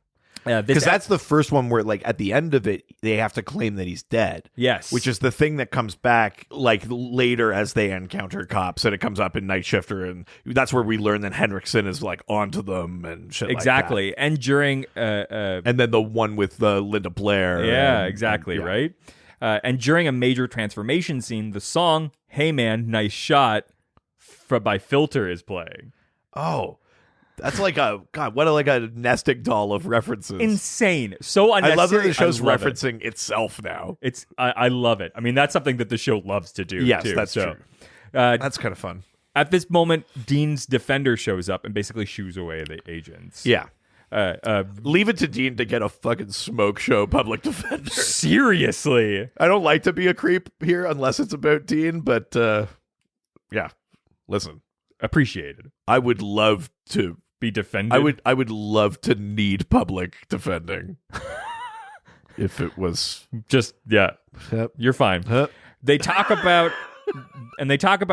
Because that's the first one where, like, at the end of it, they have to claim that he's dead. Yes. Which is the thing that comes back, like, later as they encounter cops, and it comes up in Night Shifter, and that's where we learn that Henriksen is, like, onto them and shit exactly. like that. And during... and then the one with Linda Blair. Yeah, exactly, right? And during a major transformation scene, the song, Hey Man, Nice Shot, by Filter is playing. Oh, that's like what a nesting doll of references. Insane. So unnecessary. I love that the show's referencing itself now. I love it. I mean, that's something that the show loves to do. Yes, too. that's true. That's kind of fun. At this moment, Dean's defender shows up and basically shoos away the agents. Yeah. Leave it to Dean to get a fucking smoke show public defender. Seriously. I don't like to be a creep here unless it's about Dean, but yeah. Listen. Appreciated. I would love to be defended. I would love to need public defending. If it was just you're fine. They talk about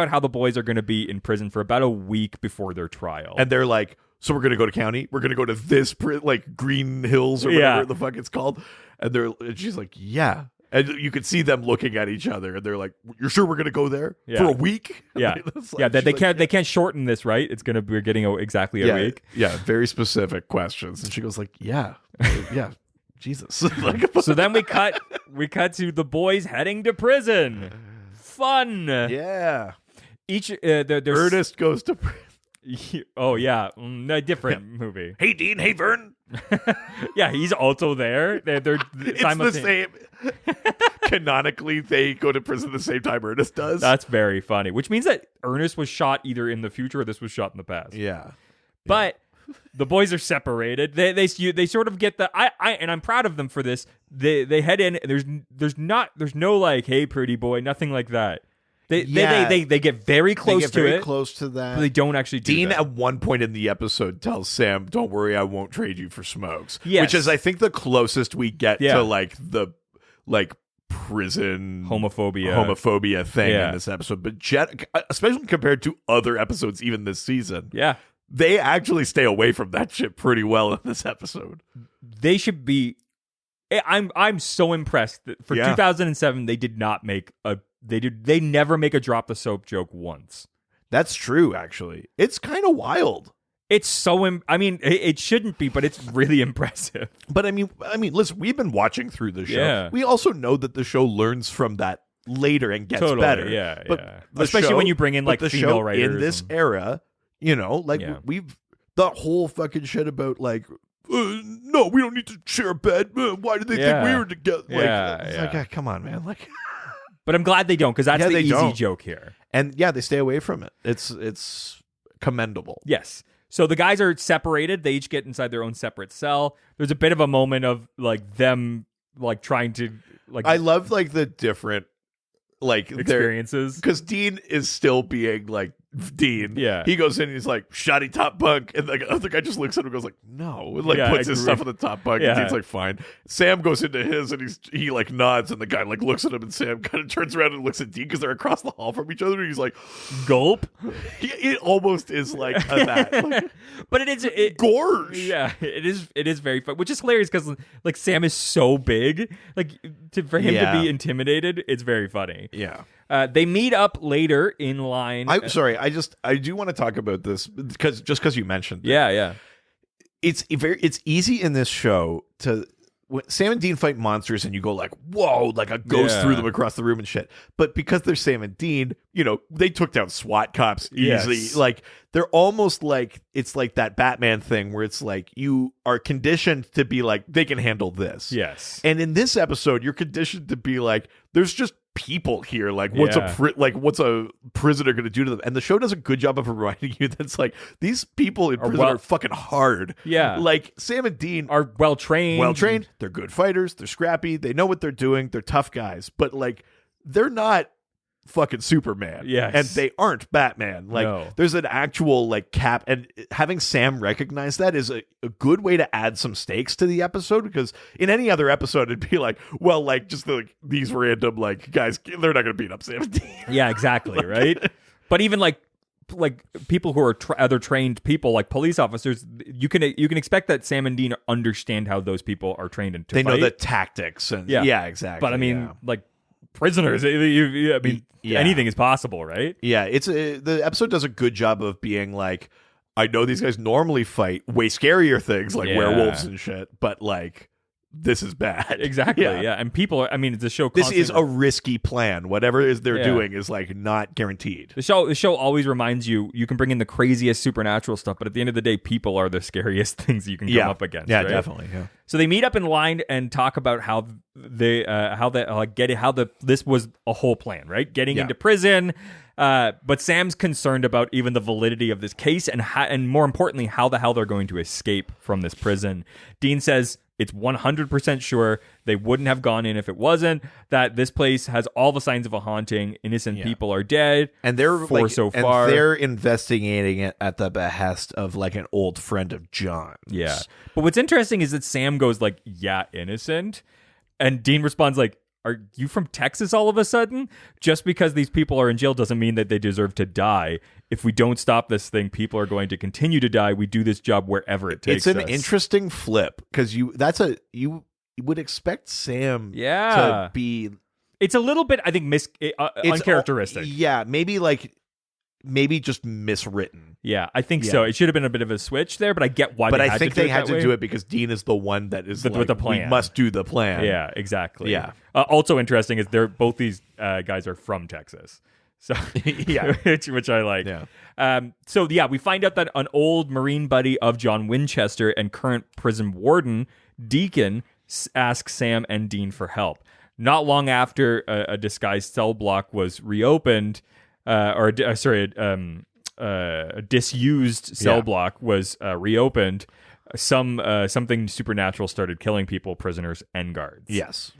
how the boys are going to be in prison for about a week before their trial. And they're like, so we're going to go to county? We're going to go to this like Green Hills or whatever the fuck it's called. And she's like, yeah. And you could see them looking at each other, and they're like, "You're sure we're going to go there for a week?" Yeah, They can't shorten this, right? We're getting exactly a week. Yeah, very specific questions. And she goes like, "Yeah, yeah, Jesus." So then we cut to the boys heading to prison. Fun. Yeah. Ernest goes to prison. Oh yeah, a different movie. Hey Dean, hey Vern. Yeah, he's also there. They're it's the same. Canonically, they go to prison the same time Ernest does. That's very funny. Which means that Ernest was shot either in the future or this was shot in the past. Yeah, but the boys are separated. They sort of get the and I'm proud of them for this. They head in. There's no like, hey pretty boy, nothing like that. They get very close to it. Close to that. But they don't actually do Dean that. At one point in the episode tells Sam, "Don't worry, I won't trade you for smokes." Yes. Which is, I think, the closest we get to like the prison homophobia thing in this episode. But especially compared to other episodes, even this season, they actually stay away from that shit pretty well in this episode. They should be. I'm so impressed that for 2007 they did not make a. They never make a drop the soap joke once. That's true, actually. It's kind of wild. It's so. I mean, it shouldn't be, but it's really impressive. But I mean, listen, we've been watching through the show. Yeah. We also know that the show learns from that later and gets Totally, better. yeah, but yeah. the Especially show- when you bring in, but like, the female show writers in this and- era. You know, like Yeah. we've the whole fucking shit about like. No, we don't need to share a bed. Why do they think we were together? Like, it's like, ah, come on, man. Like, But I'm glad they don't, because that's Yeah, the they easy don't. joke here. and yeah, they stay away from it. It's commendable. Yes. So the guys are separated. They each get inside their own separate cell. There's a bit of a moment of like them like trying to like I love like the different like experiences. because Dean is still being like Dean. Yeah. He goes in and he's like, shoddy top bunk. And the other guy just looks at him and goes like, no. And, like Yeah, puts his agree. stuff on the top bunk. Yeah. And Dean's like, fine. Sam goes into his and he like nods and the guy like looks at him and Sam kind of turns around and looks at Dean because they're across the hall from each other. And he's like, Gulp. it almost is like that. Like, But it is gorge. Yeah, it is very fun, which is hilarious because like Sam is so big, like for him Yeah. to be intimidated, it's very funny. Yeah. They meet up later in line. I'm sorry. I do want to talk about this because you mentioned it. Yeah. It's easy in this show to when Sam and Dean fight monsters and you go like, whoa, like a ghost Yeah. through them across the room and shit. But because they're Sam and Dean, you know, they took down SWAT cops easily. Yes. Like they're almost like it's like that Batman thing where it's like you are conditioned to be like they can handle this. Yes. And in this episode, you're conditioned to be like, there's just people here. Like, what's Yeah. what's a prisoner going to do to them? And the show does a good job of reminding you that's like these people in prison are fucking hard. Yeah. Like Sam and Dean Are well trained. they're good fighters, they're scrappy, they know what they're doing, they're tough guys, but like they're not fucking Superman. Yes. And they aren't Batman. Like No. there's an actual like cap, and having Sam recognize that is a good way to add some stakes to the episode, because in any other episode it'd be like, well, like just like these random like guys, they're not gonna beat up Sam and Dean. Yeah, exactly, right? But even like people who are other trained people, like police officers, you can expect that Sam and Dean understand how those people are trained and They know the tactics and yeah, exactly. But I mean, yeah. like prisoners, I mean, Yeah. anything is possible, right? Yeah, the episode does a good job of being like, I know these guys normally fight way scarier things like Yeah. werewolves and shit, but like this is bad. Exactly. Yeah. And people are. I mean, the show. This is constantly- a risky plan. Whatever it is they're Yeah. doing is like not guaranteed. The show always reminds you can bring in the craziest supernatural stuff, but at the end of the day, people are the scariest things you can come up against. Yeah, right? definitely. Yeah. So they meet up in line and talk about how this was a whole plan, right? Getting Yeah. into prison. But Sam's concerned about even the validity of this case and more importantly, how the hell they're going to escape from this prison. Dean says it's 100% sure they wouldn't have gone in if it wasn't, that this place has all the signs of a haunting. Innocent people are dead. And they're so far. and they're investigating it at the behest of like an old friend of John's. Yeah. But what's interesting is that Sam goes like, yeah, innocent. And Dean responds like, are you from Texas all of a sudden? Just because these people are in jail doesn't mean that they deserve to die. If we don't stop this thing, people are going to continue to die. We do this job wherever it takes It's an us. interesting flip because you would expect Sam to be It's a little bit, I think, uncharacteristic. Yeah, maybe just miswritten. Yeah, I think so. It should have been a bit of a switch there, but I get why. But they I had think to do they it had that to way. do it because Dean is the one that is With like, the plan. we must do the plan. Yeah, exactly. Yeah. Also interesting is both these guys are from Texas. So Yeah. which I like. Yeah. So we find out that an old Marine buddy of John Winchester and current prison warden Deacon asks Sam and Dean for help. Not long after a disguised cell block was reopened, a disused cell block was reopened, something supernatural started killing people, prisoners, and guards. Yes.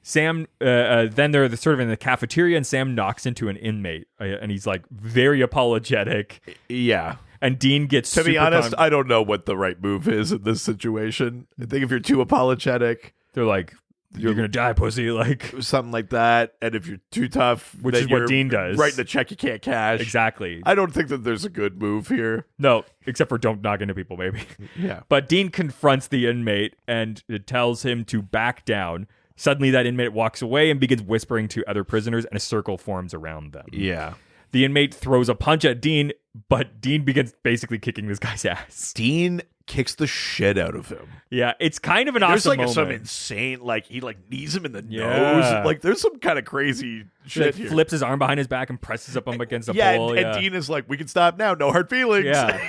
Sam, then they're sort of in the cafeteria, and Sam knocks into an inmate, and he's like very apologetic. Yeah. And Dean gets To be super honest, I don't know what the right move is in this situation. I think if you're too apologetic, they're like, you're gonna die, pussy, like something like that, and if you're too tough, Which then is what you're Dean does. writing the check you can't cash. exactly. I don't think that there's a good move here. No, except for don't knock into people, maybe. Yeah. But Dean confronts the inmate and it tells him to back down. Suddenly, that inmate walks away and begins whispering to other prisoners, and a circle forms around them. Yeah. The inmate throws a punch at Dean, but Dean begins basically kicking this guy's ass. Dean kicks the shit out of him. Yeah, it's kind of an There's awesome like moment. some insane, like he like knees him in the Yeah. nose. Like there's some kind of crazy shit here. Flips his arm behind his back and presses up him against the Yeah, pole. and Dean is like, we can stop now, no hard feelings. Yeah.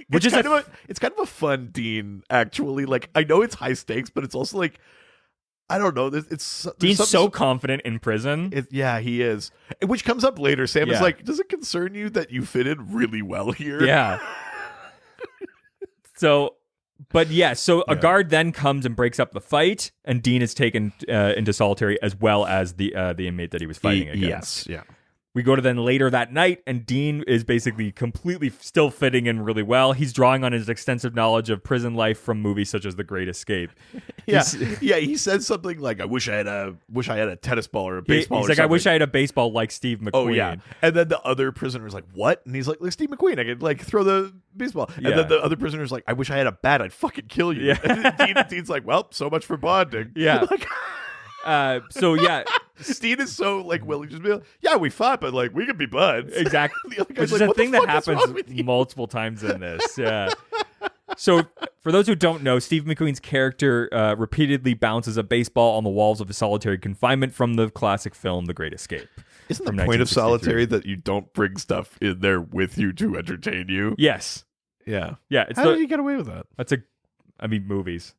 Which is it's kind of a fun Dean, actually. Like, I know it's high stakes, but it's also like, I don't know. There's Dean's so confident in prison. Yeah, he is. Which comes up later. Sam is Yeah. like, does it concern you that you fit in really well here? Yeah. So a guard then comes and breaks up the fight, and Dean is taken into solitary as well as the inmate that he was fighting against. Yes, yeah. We go to then later that night, and Dean is basically completely still fitting in really well. He's drawing on his extensive knowledge of prison life from movies such as The Great Escape. Yeah, he says something like, I wish I had a tennis ball or a baseball. He's or like, something. I wish I had a baseball like Steve McQueen. Oh yeah, and then the other prisoner's like, "What?" And he's like Steve McQueen, I could like throw the baseball." And Yeah. then the other prisoner's like, "I wish I had a bat, I'd fucking kill you." Yeah. And Dean's like, "Well, so much for bonding." Yeah. Like, So yeah, Dean is so like willing to just be like, "Yeah, we fought, but like we could be buds." exactly. The other Which guy's is like, a "What the thing that fuck is wrong happens with you?" multiple times in this. Yeah. So, for those who don't know, Steve McQueen's character repeatedly bounces a baseball on the walls of his solitary confinement from the classic film The Great Escape. Isn't the from point of 1963. solitary that you don't bring stuff in there with you to entertain you? Yes. Yeah. Yeah. It's How did he get away with that? Movies.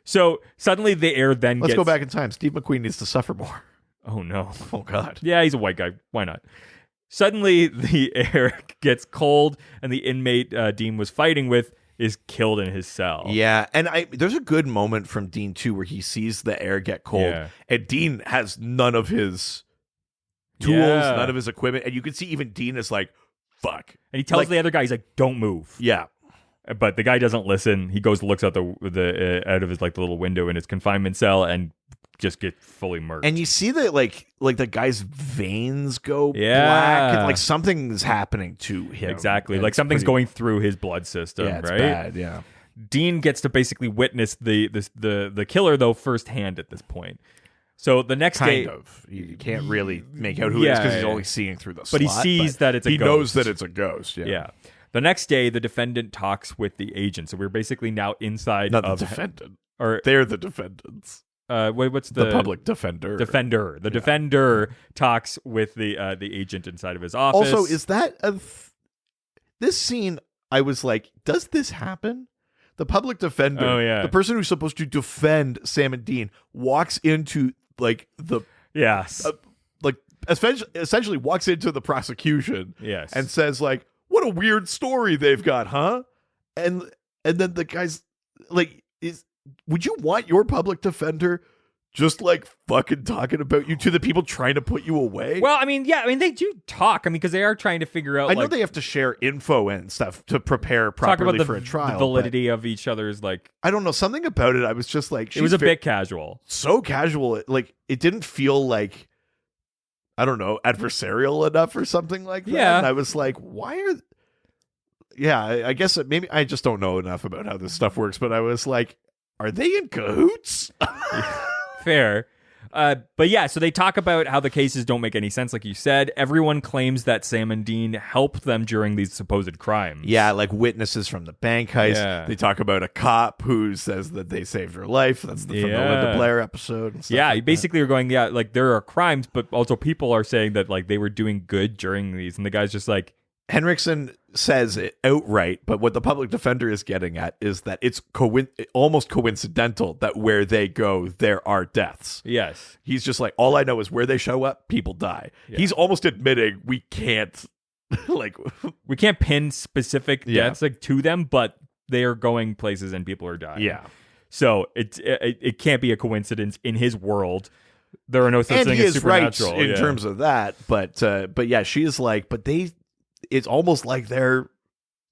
So, suddenly the air then Let's gets... go back in time. Steve McQueen needs to suffer more. Oh, no. Oh God. Yeah, he's a white guy. Why not? Suddenly, the air gets cold, and the inmate Dean was fighting with is killed in his cell. Yeah, and there's a good moment from Dean too where he sees the air get cold, Yeah. and Dean has none of his tools, Yeah. none of his equipment, and you can see even Dean is like, "Fuck," And he tells Like- the other guy, he's like, don't move. yeah, But the guy doesn't listen. He goes, looks out the out of his like the little window in his confinement cell, and just get fully murked. and you see that like the guy's veins go Yeah. black, and like something's happening to him. Exactly. And like it's something's pretty- going through his blood system, Yeah, it's right? bad. Yeah, Dean gets to basically witness the killer though firsthand at this point. So the next day, kind of. You can't really make out who it is because he's Yeah. only seeing through the But he slot, sees that it's a he ghost. knows that it's a ghost. Yeah, yeah. The next day, the defendant talks with the agent. So we're basically now inside not the of defendant. or They're the defendants. what's The public defender. defender? The defender talks with the agent inside of his office. Also, is that this scene? I was like, does this happen? The public defender, Oh, yeah. the person who's supposed to defend Sam and Dean, walks into like the yes, like essentially walks into the prosecution yes, and says like, "What a weird story they've got, huh?" And then the guy's like, would you want your public defender just like fucking talking about you to the people trying to put you away? Well, I mean, they do talk. I mean, because they are trying to figure out. I know like, they have to share info and stuff to prepare talk properly about for a trial. the but validity of each other's like. I don't know, something about it. I was just like, It was a she's bit casual. so casual. Like it didn't feel like, I don't know, adversarial enough or something like that. Yeah. And I was like, why are? Yeah, I guess maybe I just don't know enough about how this stuff works. But I was like, are they in cahoots? Fair. But yeah, so they talk about how the cases don't make any sense, like you said. Everyone claims that Sam and Dean helped them during these supposed crimes. Yeah, like witnesses from the bank heist. Yeah. They talk about a cop who says that they saved her life. That's from the Linda Blair episode. And stuff Yeah, like you basically are going, yeah, like there are crimes, but also people are saying that like they were doing good during these. And the guy's just like, Henriksen says it outright, but what the public defender is getting at is that it's almost coincidental that where they go, there are deaths. yes. He's just like, all I know is where they show up, people die. Yeah. He's almost admitting we can't, like, We can't pin specific Yeah. deaths like to them, but they are going places and people are dying. yeah. So it can't be a coincidence in his world. There are no such And thing he as is right supernatural in terms of that, but yeah, she's like, but it's almost like they're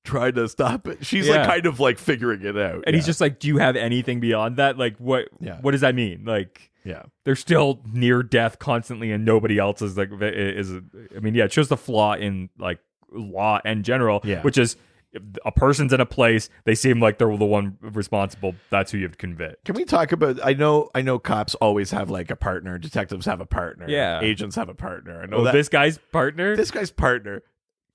trying to stop it. She's like Yeah. kind of like figuring it out. And he's just like, do you have anything beyond that? Like, what Yeah. What does that mean? Like, yeah. they're still near death constantly, and nobody else is like, I mean, yeah, it shows the flaw in like law in general, Yeah. which is if a person's in a place, they seem like they're the one responsible. That's who you have to convict. Can we talk about? I know cops always have like a partner. Detectives have a partner. Yeah. Agents have a partner. I know Oh, that this guy's partner? this guy's partner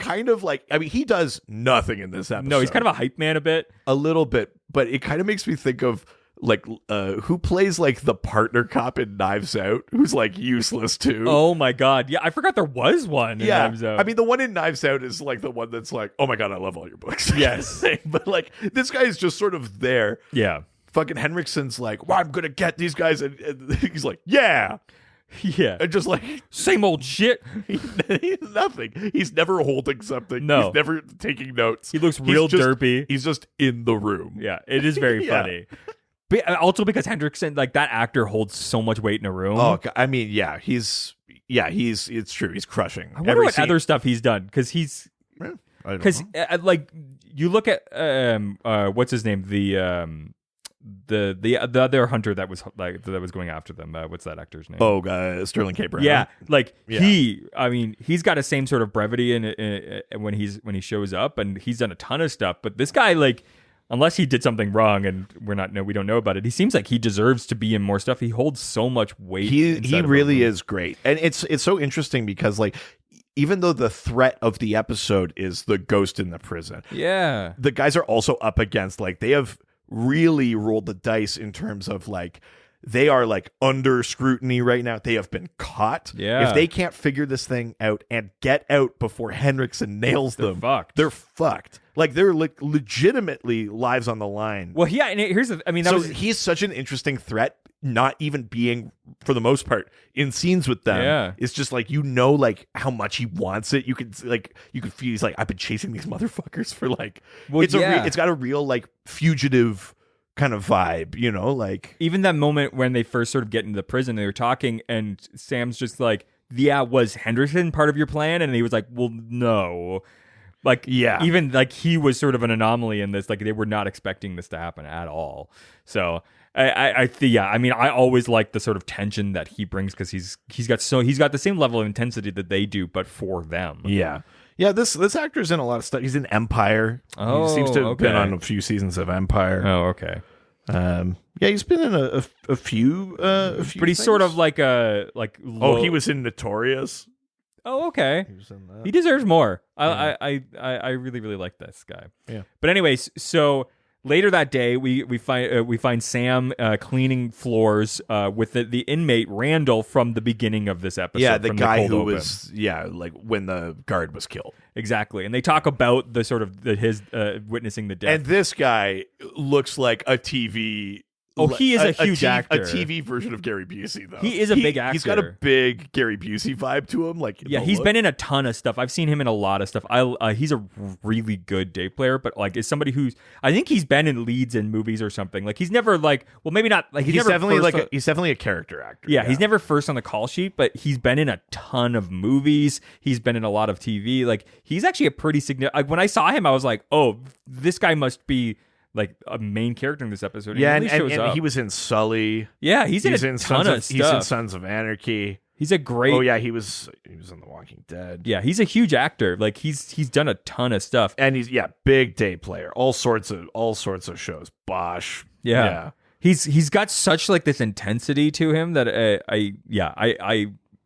kind of like, I mean, he does nothing in this episode. No, he's kind of a hype man a bit. A little bit, but it kind of makes me think of like who plays like the partner cop in Knives Out, who's like useless too. Oh my god, yeah, I forgot there was one in Knives Out. I mean, the one in Knives Out is like the one that's like, oh my god, I love all your books. Yes. But like this guy is just sort of there. Yeah. Fucking Henriksen's like, well, I'm gonna get these guys, and he's like, yeah, and just like same old shit. he's nothing. He's never holding something. No. He's never taking notes. He looks real derpy. He's just in the room. Yeah, it is very funny. But also because Henriksen, like that actor, holds so much weight in a room. Oh, I mean, it's true. He's crushing. I wonder what other stuff he's done because like you look at what's his name, the other hunter that was going after them. What's that actor's name? Oh, Sterling K. Brown. Yeah, like he's got the same sort of brevity in when he shows up, and he's done a ton of stuff. But this guy, like, unless he did something wrong and we don't know about it, he seems like he deserves to be in more stuff. He holds so much weight. He really is great, and it's so interesting because like, even though the threat of the episode is the ghost in the prison, the guys are also up against, like, they have really rolled the dice in terms of like, they are like under scrutiny right now. They have been caught. If they can't figure this thing out and get out before Henriksen nails them, they're fucked. Like, they're like legitimately lives on the line. Well, yeah, and here's the, I mean, he's such an interesting threat. Not even being, for the most part, in scenes with them. Yeah. It's just like, like how much he wants it. You could feel he's like, I've been chasing these motherfuckers for like, it's got a real like fugitive kind of vibe, like even that moment when they first sort of get into the prison, they were talking and Sam's just like, yeah, was Henderson part of your plan? And he was like, well, no. Like, even like he was sort of an anomaly in this. Like, they were not expecting this to happen at all. So I mean, I always like the sort of tension that he brings because he's got the same level of intensity that they do, but for them. Yeah. This actor's in a lot of stuff. He's in Empire. Oh, he seems to have been on a few seasons of Empire. Oh, okay. He's been in a few. But he's things. Sort of like he was in Notorious. Oh, okay. He was in that. He deserves more. I really, really like this guy. Yeah. But anyways, so later that day, we find Sam cleaning floors with the inmate Randall from the beginning of this episode. Yeah, the guy who was like when the guard was killed. Exactly, and they talk about the sort of his witnessing the death. And this guy looks like a TV. Oh, he is a huge actor. A TV version of Gary Busey, though. He is a big actor. He's got a big Gary Busey vibe to him. Like, he's been in a ton of stuff. I've seen him in a lot of stuff. He's a really good day player, but like, is somebody who's, I think he's been in leads in movies or something. Like, he's never like, well, maybe not. Like, he's definitely he's definitely a character actor. Yeah, he's never first on the call sheet, but he's been in a ton of movies. He's been in a lot of TV. Like, he's actually a pretty significant. Like, when I saw him, I was like, oh, this guy must be like a main character in this episode. Yeah, and he was in Sully. Yeah, he's in a ton of stuff. He's in Sons of Anarchy. He's a great. Oh yeah, he was in The Walking Dead. Yeah, he's a huge actor. Like, he's done a ton of stuff, and he's big day player. All sorts of shows. Bosch. Yeah. He's got such like this intensity to him that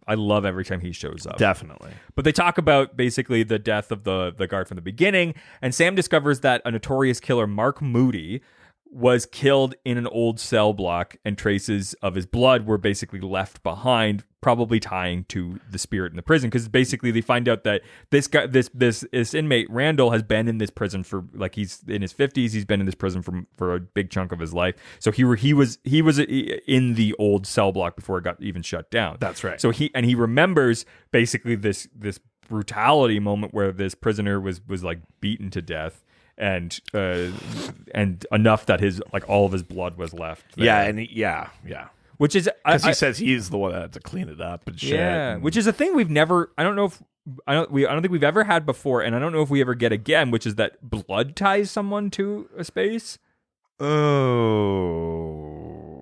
I love every time he shows up. Definitely. But they talk about basically the death of the guard from the beginning, and Sam discovers that a notorious killer, Mark Moody, was killed in an old cell block, and traces of his blood were basically left behind, probably tying to the spirit in the prison. Because basically they find out that this guy, this inmate Randall, has been in this prison for, like, he's in his 50s. He's been in this prison for a big chunk of his life. So he was in the old cell block before it got even shut down. That's right. So he remembers basically this brutality moment where this prisoner was like beaten to death. And enough that his, like, all of his blood was left there. Yeah. Which is, because he says he's the one that had to clean it up and shit. Yeah, which is a thing we've never. I don't think we've ever had before, and I don't know if we ever get again. Which is that blood ties someone to a space. Oh,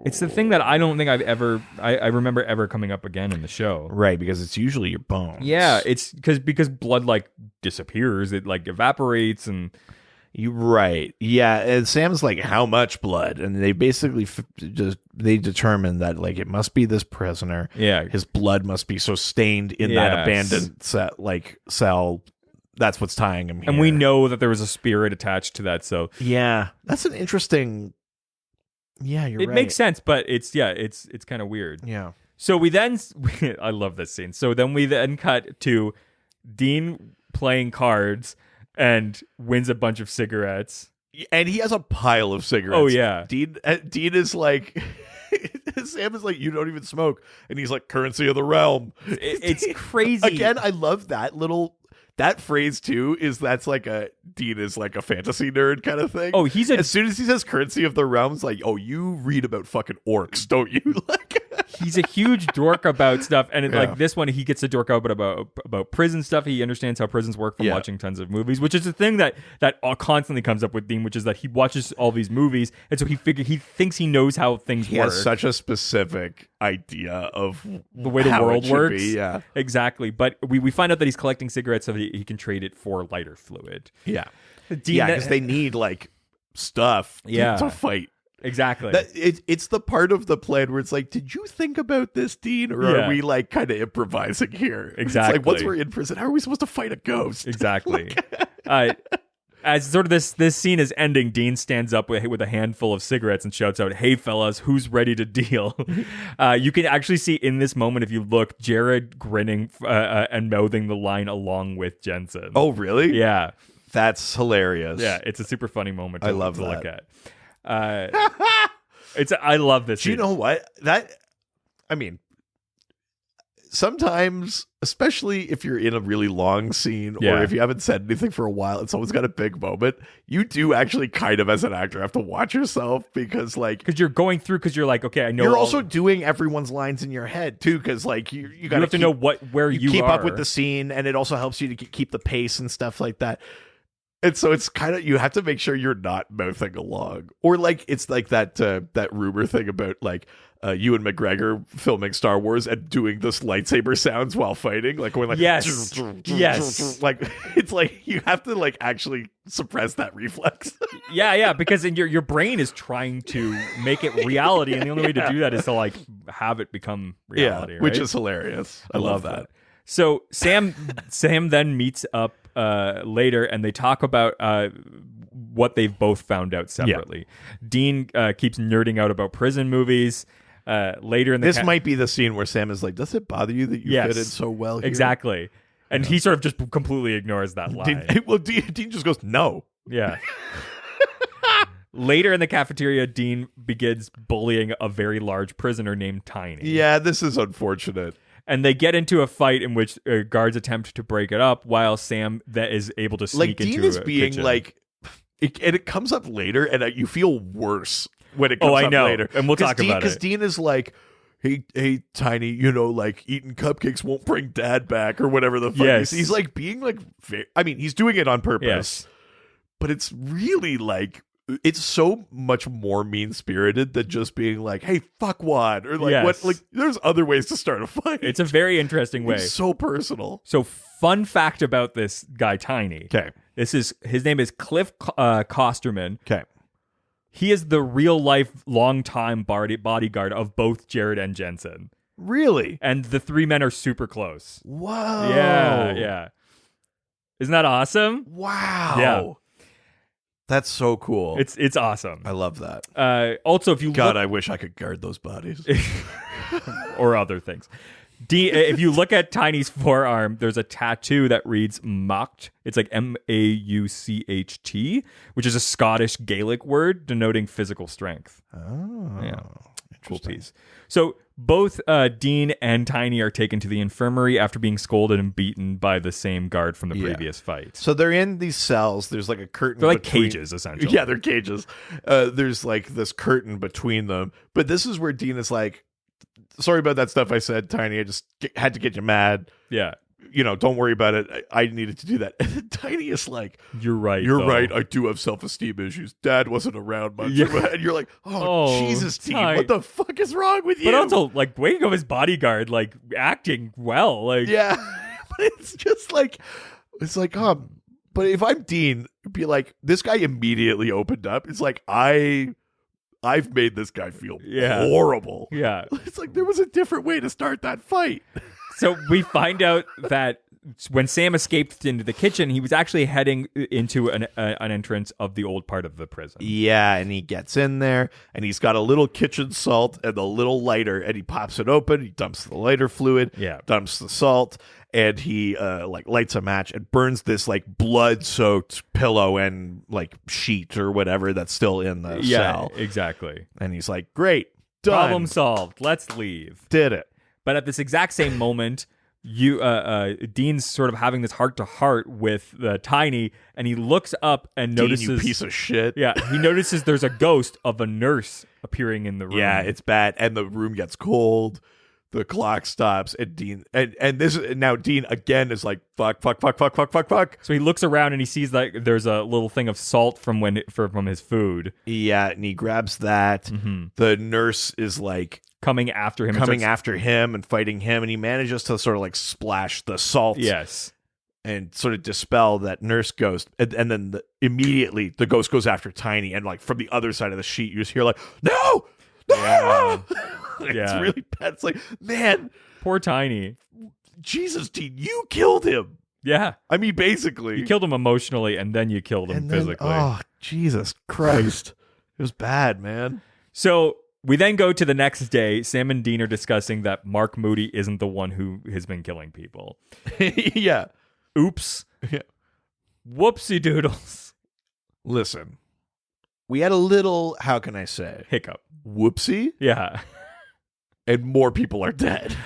it's the thing that I don't think I've ever. I remember ever coming up again in the show. Right, because it's usually your bones. Yeah, it's because blood like disappears. It like evaporates and. You're right. Yeah, and Sam's like, how much blood? And they basically they determine that, like, it must be this prisoner. Yeah. His blood must be so stained in that abandoned cell that's what's tying him here. And we know that there was a spirit attached to that, so Yeah, that's an interesting. Yeah, you're right. it makes sense, but it's kind of weird. Yeah. So we then, I love this scene. So then we then cut to Dean playing cards and wins a bunch of cigarettes. And he has a pile of cigarettes. Oh, yeah. Dean is like, Sam is like, you don't even smoke. And he's like, currency of the realm. It's crazy. Again, I love that phrase too, that's like Dean is like a fantasy nerd kind of thing. Oh, as soon as he says currency of the realm, it's like, oh, you read about fucking orcs, don't you? Like, he's a huge dork about stuff, and like this one, he gets a dork out about prison stuff. He understands how prisons work from watching tons of movies, which is a thing that constantly comes up with Dean, which is that he watches all these movies, and so he thinks he knows how things he work. has such a specific idea of the way the how world it should works. be, yeah, exactly. But we find out that he's collecting cigarettes so he can trade it for lighter fluid. Yeah, Dean, because they need like stuff to fight. Exactly. It's the part of the plan where it's like, did you think about this, Dean? Or are we like kind of improvising here? Exactly. It's like, once we're in prison, how are we supposed to fight a ghost? Exactly. As sort of this scene is ending, Dean stands up with a handful of cigarettes and shouts out, "Hey fellas, who's ready to deal?" You can actually see in this moment, if you look, Jared grinning and mouthing the line along with Jensen. Oh, really? Yeah. That's hilarious. Yeah, it's a super funny moment I love to that. look at. I love this. Do you know what? Sometimes, especially if you're in a really long scene or if you haven't said anything for a while and someone's got a big moment, you do actually kind of, as an actor, have to watch yourself because you're going through, because you're like, okay, I know. You're also doing everyone's lines in your head too, because like you have to know where you keep are. up with the scene, and it also helps you to keep the pace and stuff like that. And so it's kind of, you have to make sure you're not mouthing along, or like it's like that rumor thing about like Ewan McGregor filming Star Wars and doing this lightsaber sounds while fighting, like going like yes, like it's like you have to like actually suppress that reflex. yeah, because your brain is trying to make it reality, and the only way to do that is to like have it become reality, right? Which is hilarious. I love that. So Sam then meets up later, and they talk about what they've both found out separately. Yeah. Dean keeps nerding out about prison movies. Later in the this might be the scene where Sam is like, "Does it bother you that you fit in so well here?" Exactly, and he sort of just completely ignores that line. Dean just goes, "No." Yeah. Later in the cafeteria, Dean begins bullying a very large prisoner named Tiny. Yeah, this is unfortunate. And they get into a fight in which guards attempt to break it up, while Sam is able to sneak into Dean is being kitchen. like, and it comes up later, and you feel worse when it comes up later. And we'll talk about it. Because Dean is like, hey, Tiny, like eating cupcakes won't bring Dad back, or whatever the fuck. Yes. He's like being like, he's doing it on purpose, yes. But it's really like, it's so much more mean-spirited than just being like, "Hey, fuckwad," or like what? Like, there's other ways to start a fight. It's a very interesting way. It's so personal. So, fun fact about this guy, Tiny. Okay, his name is Cliff Kosterman. Okay, he is the real-life, long-time bodyguard of both Jared and Jensen. Really? And the three men are super close. Whoa. Yeah. Isn't that awesome? Wow. Yeah. That's so cool. It's awesome. I love that. Also, if you I wish I could guard those bodies. or other things. If you look at Tiny's forearm, there's a tattoo that reads Macht. It's like Maucht, which is a Scottish Gaelic word denoting physical strength. Oh, yeah, cool piece. So both Dean and Tiny are taken to the infirmary after being scolded and beaten by the same guard from the previous fight. So they're in these cells. There's like a curtain. They're like cages, essentially. Yeah, they're cages. There's like this curtain between them. But this is where Dean is like, "Sorry about that stuff I said, Tiny. I just had to get you mad. Yeah. Don't worry about it. I needed to do that." And then Tiny is like, "You're right. You're right. I do have self-esteem issues. Dad wasn't around much." Yeah. And you're like, oh Jesus, Dean, what the fuck is wrong with you? But also, like, waiting of his bodyguard, like, acting well. Like, yeah. But it's just like, but if I'm Dean, it'd be like, this guy immediately opened up. It's like, I've made this guy feel horrible. Yeah. It's like there was a different way to start that fight. So we find out that when Sam escaped into the kitchen, he was actually heading into an entrance of the old part of the prison. Yeah, and he gets in there, and he's got a little kitchen salt and a little lighter, and he pops it open. He dumps the lighter fluid, dumps the salt, and he lights a match and burns this like blood-soaked pillow and like sheet or whatever that's still in the cell. Exactly. And he's like, "Great, done. Problem solved. Let's leave." Did it. But at this exact same moment, Dean's sort of having this heart-to-heart with Tiny, and he looks up and notices... Dean, you piece of shit. Yeah, he notices there's a ghost of a nurse appearing in the room. Yeah, it's bad, and the room gets cold. The clock stops, and Dean... And this now Dean, again, is like, fuck. So he looks around, and he sees like there's a little thing of salt from his food. Yeah, and he grabs that. Mm-hmm. The nurse is like... coming after him and fighting him, and he manages to sort of like splash the salt, and sort of dispel that nurse ghost, and then immediately the ghost goes after Tiny, and like from the other side of the sheet, you just hear like, no, it's really bad. It's like, man, poor Tiny, Jesus, Dean, you killed him. Yeah, I mean, basically, you killed him emotionally, and then you killed him physically. Oh, Jesus Christ, it was bad, man. So. We then go to the next day. Sam and Dean are discussing that Mark Moody isn't the one who has been killing people. Yeah. Oops. Yeah. Whoopsie doodles. Listen, we had a little, how can I say? Hiccup. Whoopsie? Yeah. And more people are dead.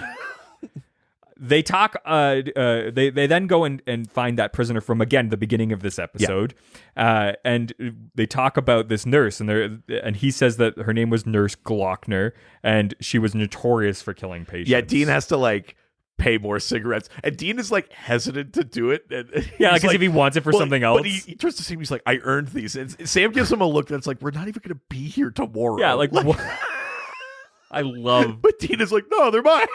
They talk. They then go and find that prisoner from, again, the beginning of this episode, and they talk about this nurse, and he says that her name was Nurse Glockner, and she was notorious for killing patients. Yeah, Dean has to like pay more cigarettes, and Dean is like hesitant to do it. Yeah, like as if he wants it for something else. But he turns to Sam. He's like, "I earned these." And Sam gives him a look that's like, "We're not even going to be here tomorrow." Yeah, like I love. But Dean is like, "No, they're mine."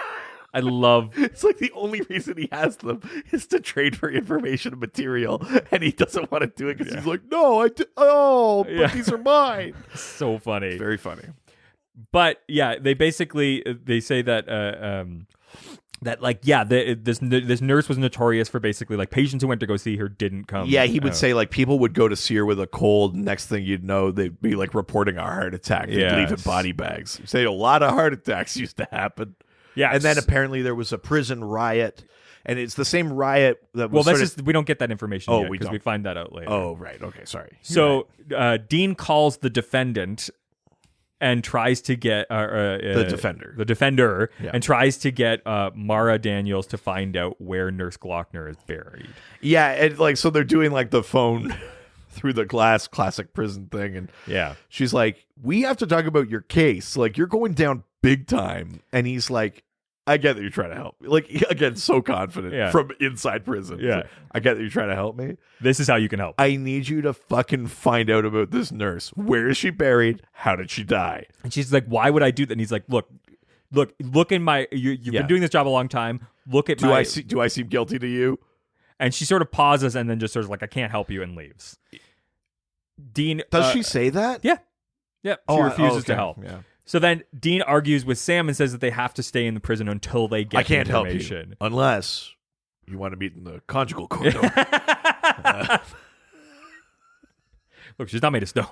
I love... It's like the only reason he has them is to trade for information and material, and he doesn't want to do it because he's like, no, but these are mine. So funny. It's very funny. But yeah, they say that this nurse was notorious for basically like patients who went to go see her didn't come. Yeah, he would say like people would go to see her with a cold. Next thing you'd know, they'd be like reporting a heart attack. They'd leave in body bags. He'd say a lot of heart attacks used to happen. Yeah, and then apparently there was a prison riot, and it's the same riot that was. Well, we don't get that information yet because we find that out later. Oh, right. Okay, sorry. So Dean calls the defendant and tries to get the defender, and tries to get Mara Daniels to find out where Nurse Glockner is buried. Yeah, and like so they're doing like the phone through the glass classic prison thing, and she's like, "We have to talk about your case. Like you're going down big time." And he's like, I get that you're trying to help me. Like, again, so confident from inside prison. Yeah. Like, I get that you're trying to help me. This is how you can help. I need you to fucking find out about this nurse. Where is she buried? How did she die? And she's like, why would I do that? And he's like, look in my, you've been doing this job a long time. Look at do I seem guilty to you? And she sort of pauses and then just sort of like, I can't help you, and leaves. Dean. Does she say that? Yeah. Yeah. She refuses to help. Yeah. So then Dean argues with Sam and says that they have to stay in the prison until they get information. I can't help you unless you want to meet in the conjugal corridor. Look, she's not made of stone.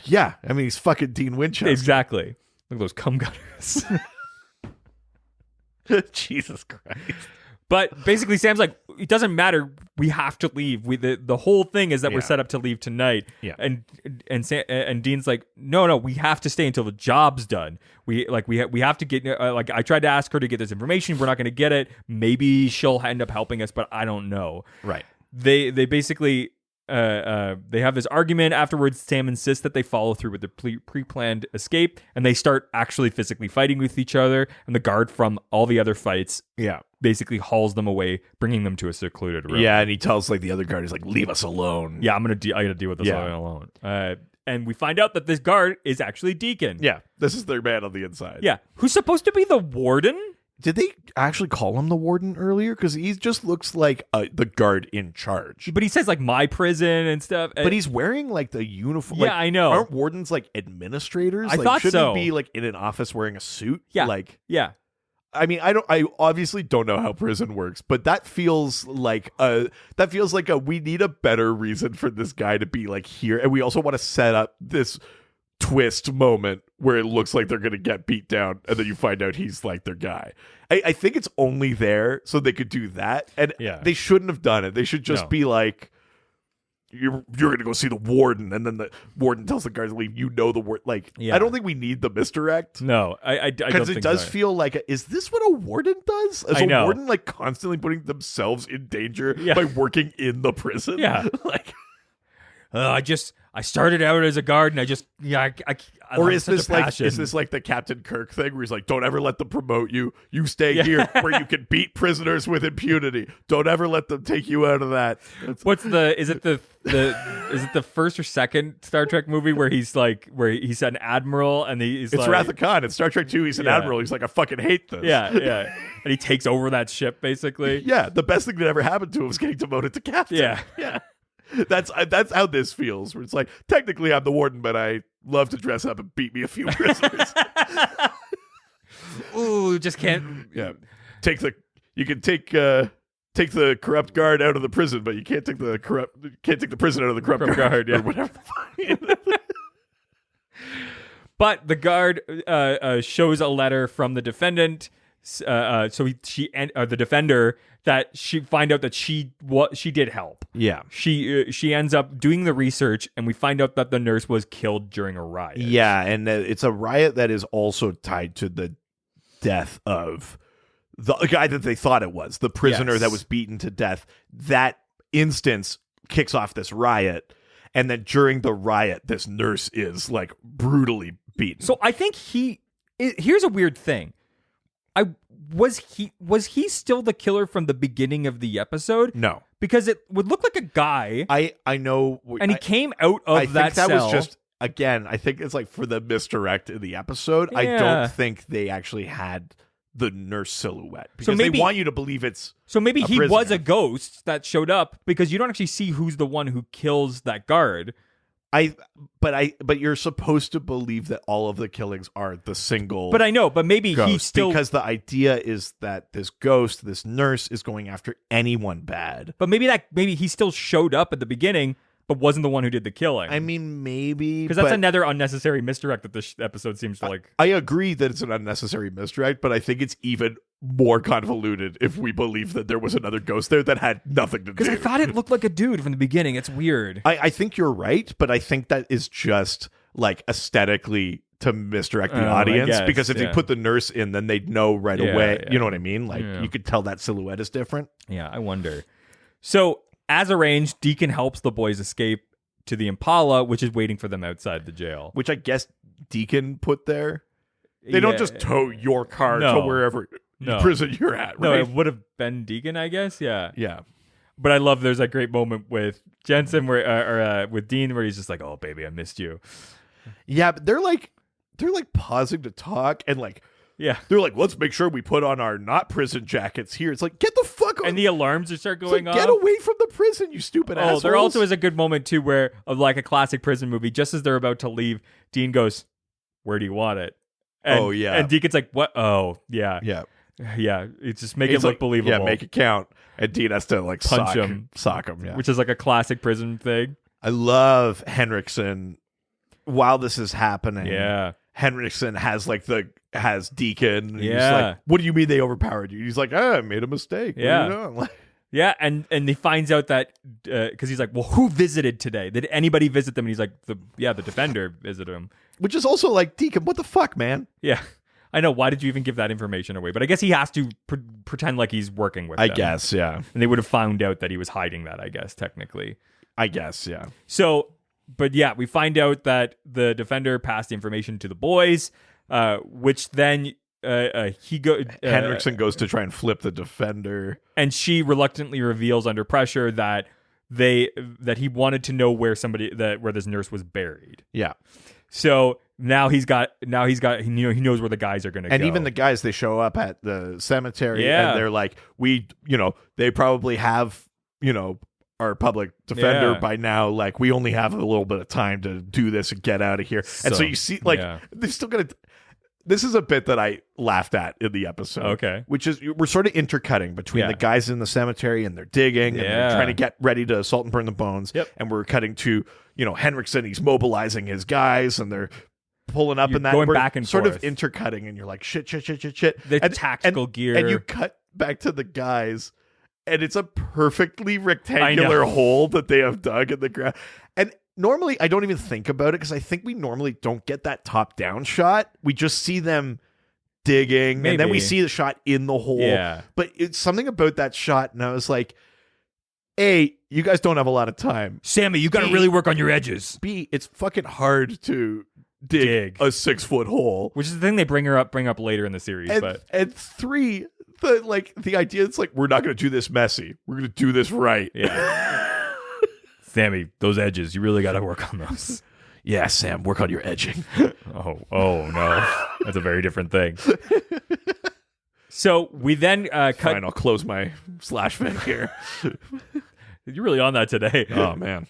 Yeah, I mean, he's fucking Dean Winchester. Exactly. Look at those cum gutters. Jesus Christ. But basically, Sam's like, it doesn't matter. We have to leave. The whole thing is that we're set up to leave tonight. Yeah. And Dean's like, no, we have to stay until the job's done. We have to get I tried to ask her to get this information. We're not going to get it. Maybe she'll end up helping us, but I don't know. Right. They basically they have this argument. Afterwards, Sam insists that they follow through with the pre-planned escape, and they start actually physically fighting with each other. And the guard from all the other fights, basically hauls them away, bringing them to a secluded room. Yeah, and he tells like the other guard, he's like, "Leave us alone." Yeah, I gotta deal with this alone. And we find out that this guard is actually Deacon. Yeah, this is their man on the inside. Yeah, who's supposed to be the warden. Did they actually call him the warden earlier? Because he just looks like the guard in charge. But he says like my prison and stuff. But he's wearing like the uniform. Yeah, like, I know. Aren't wardens like administrators? I thought shouldn't so. He be like in an office wearing a suit? Yeah. Like, yeah. I mean, I obviously don't know how prison works, but that feels like we need a better reason for this guy to be like here, and we also want to set up this twist moment where it looks like they're gonna get beat down, and then you find out he's like their guy. I think it's only there so they could do that, and they shouldn't have done it. They should just be like, you're gonna go see the warden, and then the warden tells the guards to leave. You know the warden. Like, I don't think we need the misdirect. No, I because it does feel like, is this what a warden does? Is a warden like constantly putting themselves in danger by working in the prison? Yeah, like, I started out as a guard, and I or is this like the Captain Kirk thing where he's like, don't ever let them promote you. You stay here where you can beat prisoners with impunity. Don't ever let them take you out of that. Is it the first or second Star Trek movie where he's an admiral and it's Wrath of Khan. In Star Trek 2, he's an admiral. He's like, I fucking hate this. Yeah. And he takes over that ship basically. Yeah, the best thing that ever happened to him was getting demoted to captain. Yeah. That's how this feels. Where it's like, technically I'm the warden, but I love to dress up and beat me a few prisoners. Ooh, just can't. Yeah, you can take the corrupt guard out of the prison, but you can't take the prison out of the corrupt guard. Yeah, or whatever. But the guard shows a letter from the defendant. So the defender, that she find out that she did help. Yeah, she ends up doing the research, and we find out that the nurse was killed during a riot. Yeah, and it's a riot that is also tied to the death of the guy that they thought it was, the prisoner that was beaten to death. That instance kicks off this riot, and then during the riot, this nurse is like brutally beaten. So I think here's a weird thing. Was he still the killer from the beginning of the episode? No, because it would look like a guy. I know, and he came out of that cell. Was just, again, I think it's like for the misdirect in the episode. Yeah. I don't think they actually had the nurse silhouette because they want you to believe it's. So maybe he prisoner. was a ghost that showed up, because you don't actually see who's the one who kills that guard. But you're supposed to believe that all of the killings are the single. But I know, but maybe ghost, he still, because the idea is that this nurse is going after anyone bad. But maybe he still showed up at the beginning, but wasn't the one who did the killing. I mean, maybe, because that's another unnecessary misdirect that this episode seems to like. I agree that it's an unnecessary misdirect, but I think it's even more convoluted if we believe that there was another ghost there that had nothing to do. Because I thought it looked like a dude from the beginning. It's weird. I think you're right, but I think that is just like aesthetically to misdirect the audience, because if they put the nurse in, then they'd know right away. Yeah. You know what I mean? Like you could tell that silhouette is different. Yeah, I wonder. So as arranged, Deacon helps the boys escape to the Impala, which is waiting for them outside the jail. Which I guess Deacon put there. They don't just tow your car to wherever prison you're at, right? No, it would have been Deacon, I guess. Yeah. Yeah. But I love there's a great moment with Jensen where with Dean where he's just like, "Oh baby, I missed you." Yeah, but they're like pausing to talk, and like they're like, "Let's make sure we put on our not prison jackets here." It's like, get the fuck on. And the alarms just start going off. Get away from the prison, you stupid assholes. There also is a good moment too where, of like a classic prison movie, just as they're about to leave, Dean goes, "Where do you want it?" And, and Deacon's like, "What? Oh, yeah. Yeah, it's just make it look believable. Yeah, make it count." And Dean has to like sock him, which is like a classic prison thing. I love Henriksen. While this is happening, Henriksen has Deacon. He's like, "What do you mean they overpowered you?" He's like, I made a mistake. Yeah, yeah, and he finds out that because he's like, "Well, who visited today? Did anybody visit them?" And he's like, the defender visited him." Which is also like, Deacon, what the fuck, man? Yeah. I know. Why did you even give that information away? But I guess he has to pretend like he's working with them. I guess, yeah. And they would have found out that he was hiding that, I guess, technically. I guess, yeah. So, but yeah, we find out that the defender passed the information to the boys, which then Henriksen goes to try and flip the defender. And she reluctantly reveals under pressure that he wanted to know where this nurse was buried. Yeah. So now he knows where the guys are going to go. And even the guys, they show up at the cemetery and they're like, they probably have, our public defender by now. Like, we only have a little bit of time to do this and get out of here. And so you see, like, they're still going to, this is a bit that I laughed at in the episode. Okay. Which is, we're sort of intercutting between the guys in the cemetery and they're digging and they're trying to get ready to assault and burn the bones. Yep. And we're cutting to, Henriksen, he's mobilizing his guys and they're pulling up in that. Going we're back and sort forth. of intercutting and you're like, shit. The tactical gear. And you cut back to the guys and it's a perfectly rectangular hole that they have dug in the ground. And normally, I don't even think about it because I think we normally don't get that top-down shot. We just see them digging, and then we see the shot in the hole. Yeah. But it's something about that shot, and I was like, A, you guys don't have a lot of time. Sammy, you got to really work on your edges. B, it's fucking hard to dig a 6-foot hole. Which is the thing they bring up later in the series. And 3, the idea it's like, we're not going to do this messy. We're going to do this right. Yeah. Sammy, those edges, you really got to work on those. Yeah, Sam, work on your edging. Oh no. That's a very different thing. So we then cut. Fine, I'll close my slash fan here. You're really on that today. Oh, man.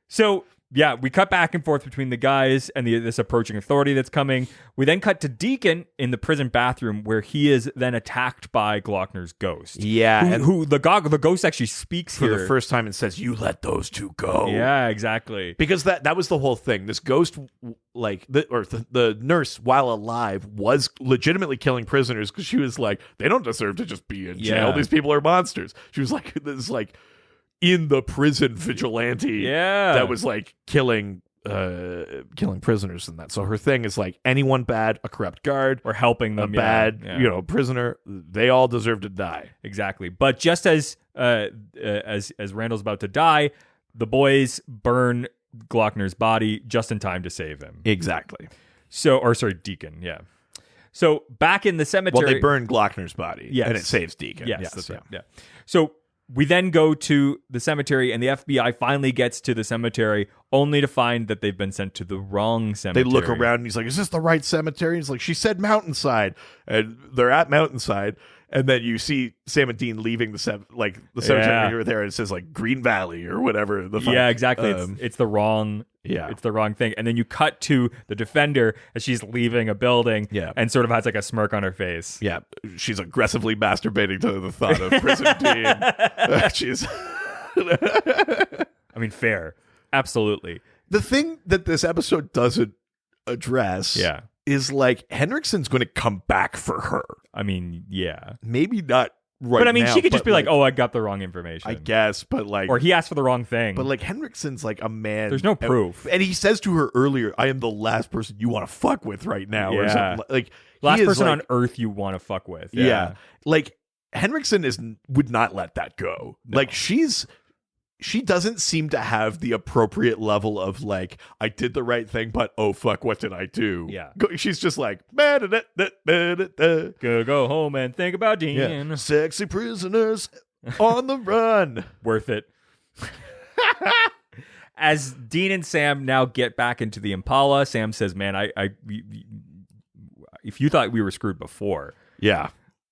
So, yeah, we cut back and forth between the guys and this approaching authority that's coming. We then cut to Deacon in the prison bathroom where he is then attacked by Glockner's ghost. Yeah. Who the ghost actually speaks for here. the first time and says, you let those two go. Yeah, exactly. Because that was the whole thing. This ghost, the nurse, while alive, was legitimately killing prisoners because she was like, they don't deserve to just be in jail. Yeah. These people are monsters. She was like, this in the prison vigilante that was like killing prisoners and that. So her thing is like anyone bad, a corrupt guard, or helping them, a bad prisoner, they all deserve to die. Exactly. But just as Randall's about to die, the boys burn Glockner's body just in time to save him. Exactly. Deacon. Yeah. So back in the cemetery, well, they burn Glockner's body, yes, and it saves Deacon. Yes, that's right. Yeah. So we then go to the cemetery, and the FBI finally gets to the cemetery, only to find that they've been sent to the wrong cemetery. They look around, and he's like, is this the right cemetery? He's like, she said Mountainside. And they're at Mountainside, and then you see Sam and Dean leaving the cemetery over there, and it says, like, Green Valley or whatever. Yeah, exactly. It's the wrong... Yeah. It's the wrong thing. And then you cut to the defender as she's leaving a building and sort of has like a smirk on her face. Yeah. She's aggressively masturbating to the thought of prison Dean. I mean, fair. Absolutely. The thing that this episode doesn't address is like Henriksen's going to come back for her. I mean, yeah. Maybe not right now. But I mean, she could just be like, oh, I got the wrong information. I guess, but like... Or he asked for the wrong thing. But like Henriksen's like a man... There's no proof. And he says to her earlier, I am the last person you want to fuck with right now. Yeah. Or something. Like, last person on earth you want to fuck with. Yeah. Like, Henriksen would not let that go. No. Like, she doesn't seem to have the appropriate level of like, I did the right thing, but oh fuck, what did I do? Yeah. She's just like, go home and think about Dean. Yeah. Sexy prisoners on the run. Worth it. As Dean and Sam now get back into the Impala, Sam says, man, if you thought we were screwed before,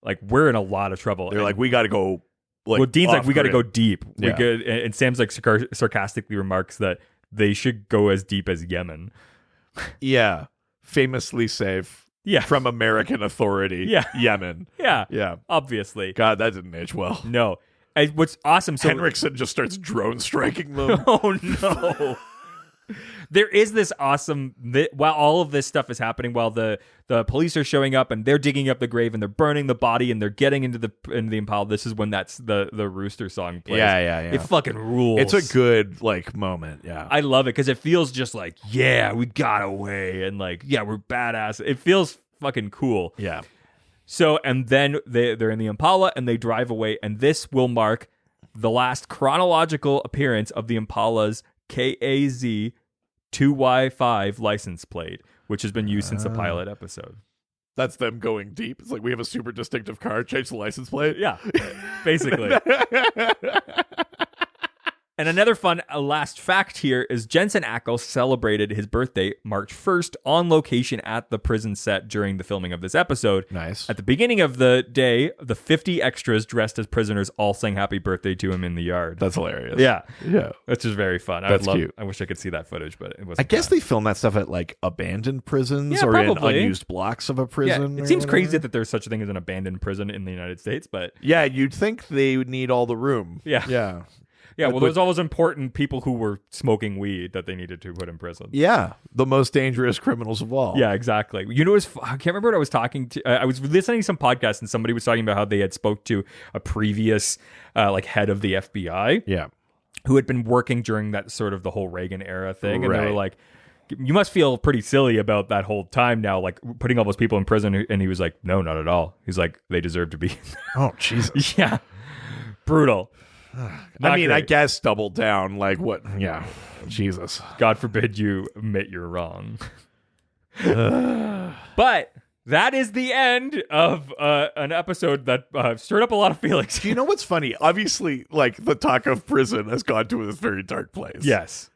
like we're in a lot of trouble. They're like, we got to go. Well, Dean's like, we got to go deep. Yeah. And Sam's like sarcastically remarks that they should go as deep as Yemen. Yeah. Famously safe. Yeah. From American authority. Yeah. Yemen. Yeah. Yeah. Obviously. God, that didn't age well. No. And what's awesome. So Henriksen just starts drone striking them. Oh, no. There is this awesome, while all of this stuff is happening, while the police are showing up and they're digging up the grave and they're burning the body and they're getting into the Impala, this is when that's the Rooster song plays. Yeah. It fucking rules. It's a good like moment. Yeah. I love it because it feels just like, yeah, we got away and like, yeah, we're badass. It feels fucking cool. Yeah. So, and then they're in the Impala and they drive away, and this will mark the last chronological appearance of the Impala's KAZ 2Y5 license plate, which has been used since the pilot episode. That's them going deep. It's like, we have a super distinctive car, change the license plate. Yeah, basically. And another fun last fact here is Jensen Ackles celebrated his birthday March 1st on location at the prison set during the filming of this episode. Nice. At the beginning of the day, the 50 extras dressed as prisoners all sang happy birthday to him in the yard. That's hilarious. Yeah. Yeah. Which is very fun. That's cute. I wish I could see that footage, but it wasn't. I guess they film that stuff at like abandoned prisons Yeah, or probably. in unused blocks of a Yeah, prison. it or seems whatever. crazy that there's such a thing as an abandoned prison in the United States, but Yeah, you'd think they would need all the room. Yeah. Yeah. yeah, well, But- there's always important people who were smoking weed that they needed to put in prison. Yeah. The most dangerous criminals of all. Yeah, exactly. You know, I can't remember what I was talking to. I was listening to some podcast and somebody was talking about how they had spoke to a previous like head of the FBI Yeah. who had been working during that sort of the whole Reagan era thing. And they were Right. like, you must feel pretty silly about that whole time now, like putting all those people in prison. And he was like, no, not at all. He's like, they deserve to be. Oh, Jesus. Yeah. Brutal. Not I mean, I great. guess double down. Like what? Yeah. Jesus. God forbid you admit you're wrong. But that is the end of an episode that stirred up a lot of feelings. Do you know what's funny? Obviously, like the talk of prison has gone to this very dark place. Yes.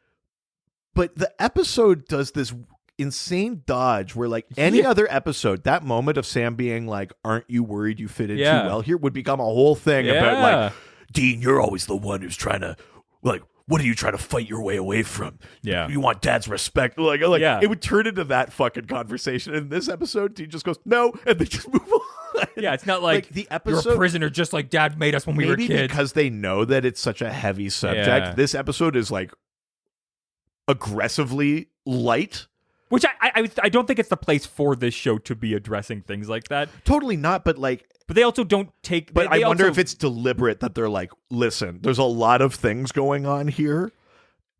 But the episode does this insane dodge where like any other episode, that moment of Sam being like, aren't you worried you fit in Yeah. too well here would become a whole thing about Yeah. like, Dean, you're always the one who's trying to like, what are you trying to fight your way away from? Yeah. You want dad's respect. Like Yeah. it would turn into that fucking conversation. In this episode, Dean just goes, no, and they just move on. Yeah, it's not like, the you're episode a prisoner just like Dad made us when we were maybe kids. because they know that it's such a heavy subject. Yeah. This episode is like aggressively light. Which I don't think it's the place for this show to be addressing things like that. Totally not, but like, But they also don't take. but they I wonder also- if it's deliberate that they're like, listen, there's a lot of things going on here.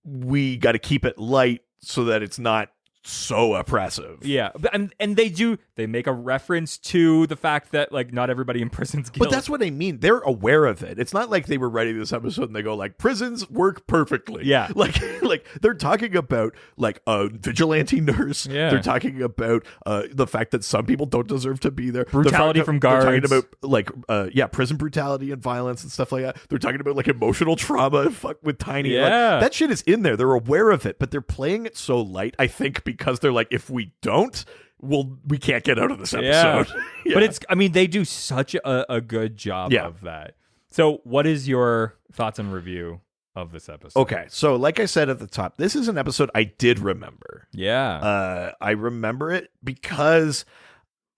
We got to keep it light so that it's not so oppressive. Yeah, and they make a reference to the fact that like not everybody in prison's guilty. But that's what I mean. They're aware of it. It's not like they were writing this episode and they go like, prisons work perfectly. Yeah. Like they're talking about like a vigilante nurse. Yeah. They're talking about the fact that some people don't deserve to be there. Brutality They're from talking guards. about like prison brutality and violence and stuff like that. They're talking about like emotional trauma and fuck with Tiny. Like, Yeah. that shit is in there. They're aware of it, but they're playing it so light, I think, because they're like, if we don't, we can't get out of this Yeah. episode. Yeah. But they do such a good job Yeah. of that. So, what is your thoughts and review of this episode? Okay, so like I said at the top, this is an episode I did remember. Yeah. I remember it because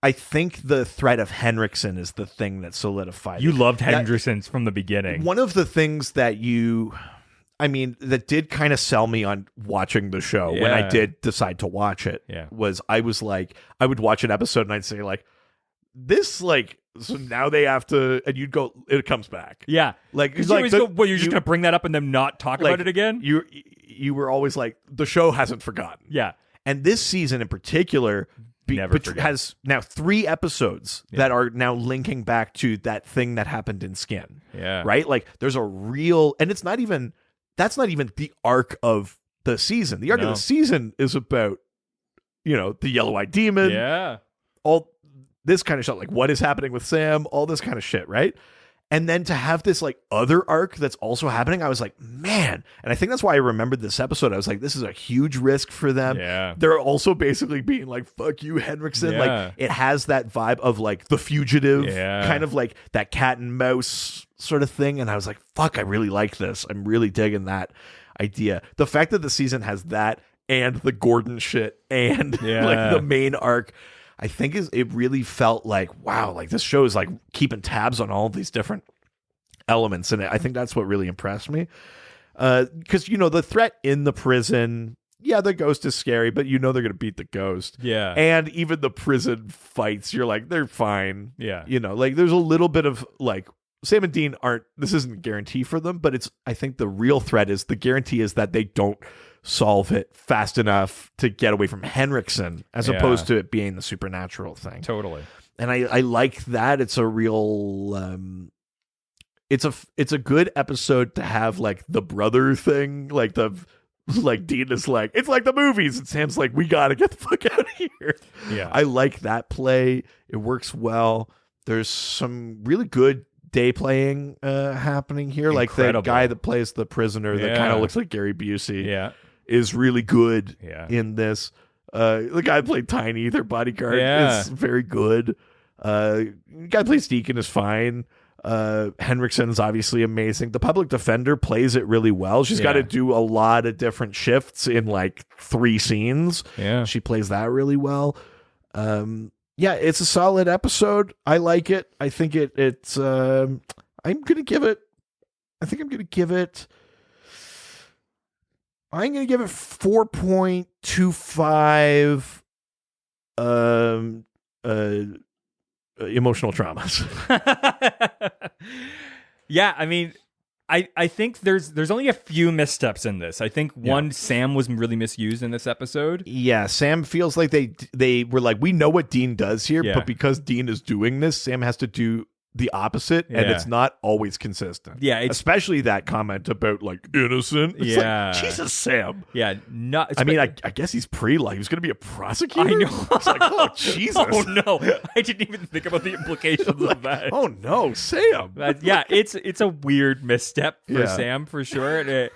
I think the threat of Henriksen is the thing that solidified you it. loved That- Hendrickson's from the beginning. One of the things that that did kind of sell me on watching the show when I Yeah. did decide to watch it Yeah. was I would watch an episode and I'd say like, this like, so now they have to, and you'd go, it comes back. Yeah. Like, Because like you always the- go, well, you're just you- going to bring that up and then not talk like, about it again? You were always like, the show hasn't forgotten. Yeah. And this season in particular Never forget. has now 3 episodes that are now linking back to that thing that happened in Skin. Yeah. Right? Like there's a real, and that's not even the arc of the season. The arc of No. the season is about, the yellow-eyed demon, Yeah. all this kind of shit, like what is happening with Sam, all this kind of shit, right? And then to have this like other arc that's also happening, I was like, man. And I think that's why I remembered this episode. I was like, this is a huge risk for them. Yeah. They're also basically being like, fuck you, Henriksen. Yeah. Like it has that vibe of like The Fugitive, Yeah. kind of like that cat and mouse sort of thing. And I was like, fuck, I really like this. I'm really digging that idea. The fact that the season has that and the Gordon shit and Yeah. like the main arc, I think it really felt like, wow, like this show is like keeping tabs on all these different elements. And I think that's what really impressed me. Because, the threat in the prison, yeah, the ghost is scary, but they're going to beat the ghost. Yeah. And even the prison fights, you're like, they're fine. Yeah. Like there's a little bit of like, Sam and Dean this isn't a guarantee for them, but I think the real threat is the guarantee is that they don't solve it fast enough to get away from Henriksen as Yeah. opposed to it being the supernatural thing. Totally. And I like that. It's a real it's a good episode to have like the brother thing, like Dean is like, it's like the movies, and Sam's like, we gotta get the fuck out of here. Yeah. I like that play. It works well. There's some really good day playing happening here. Incredible. Like the guy that plays the prisoner that kind of looks like Gary Busey is really good in this. The guy who played Tiny, their bodyguard, is very good. The guy who plays Deacon is fine. Henriksen is obviously amazing. The public defender plays it really well. She's got to do a lot of different shifts in like 3 scenes. Yeah. She plays that really well. It's a solid episode. I like it. I think it's I'm going to give it 4.25 emotional traumas. Yeah, I mean, I think there's only a few missteps in this. I think one, Sam was really misused in this episode. Yeah, Sam feels like they were like, we know what Dean does here, but because Dean is doing this, Sam has to do the opposite, and it's not always consistent. Yeah, especially that comment about like innocent. It's like, Jesus, Sam. Yeah, I mean, I guess he's like he's going to be a prosecutor. I know. It's like, oh Jesus. Oh no, I didn't even think about the implications of that. Oh no, Sam. It's a weird misstep for Sam for sure.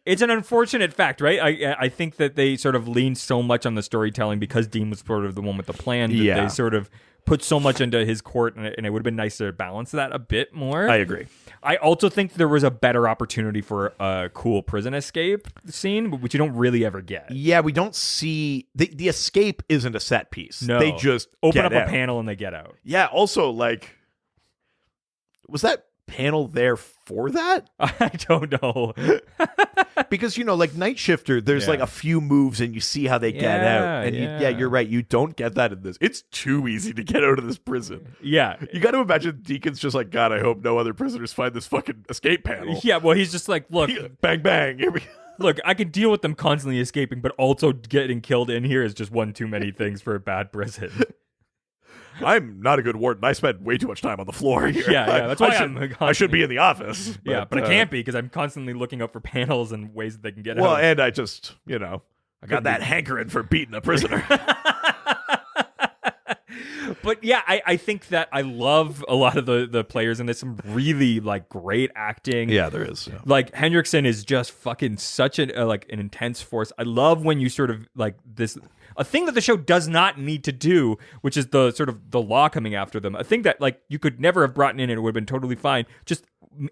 It's an unfortunate fact, right? I think that they sort of leaned so much on the storytelling because Dean was sort of the one with the plan. That they sort of put so much into his court, and it would have been nice to balance that a bit more. I agree. I also think there was a better opportunity for a cool prison escape scene, which you don't really ever get. Yeah, we don't see... The escape isn't a set piece. No. They just open up out. a panel and they get out. Yeah, also, like... Was that panel there for that? I don't know. Because, like Night Shifter, there's like a few moves and you see how they get out. And you're right. You don't get that in this. It's too easy to get out of this prison. Yeah. You got to imagine Deacon's just like, God, I hope no other prisoners find this fucking escape panel. Yeah, well, he's just like, look. Bang, bang. Here we go. Look, I can deal with them constantly escaping, but also getting killed in here is just one too many things for a bad prison. I'm not a good warden. I spend way too much time on the floor here. Yeah, that's why I should be in the office. But I can't be because I'm constantly looking out for panels and ways that they can get out. Well, and I just, I got that hankering for beating a prisoner. But yeah, I think that I love a lot of the players, and there's some really like great acting. Yeah, there is. Yeah. Like Henriksen is just fucking such an intense force. I love when you sort of like this. A thing that the show does not need to do, which is the sort of the law coming after them. A thing that like you could never have brought in and it would have been totally fine. Just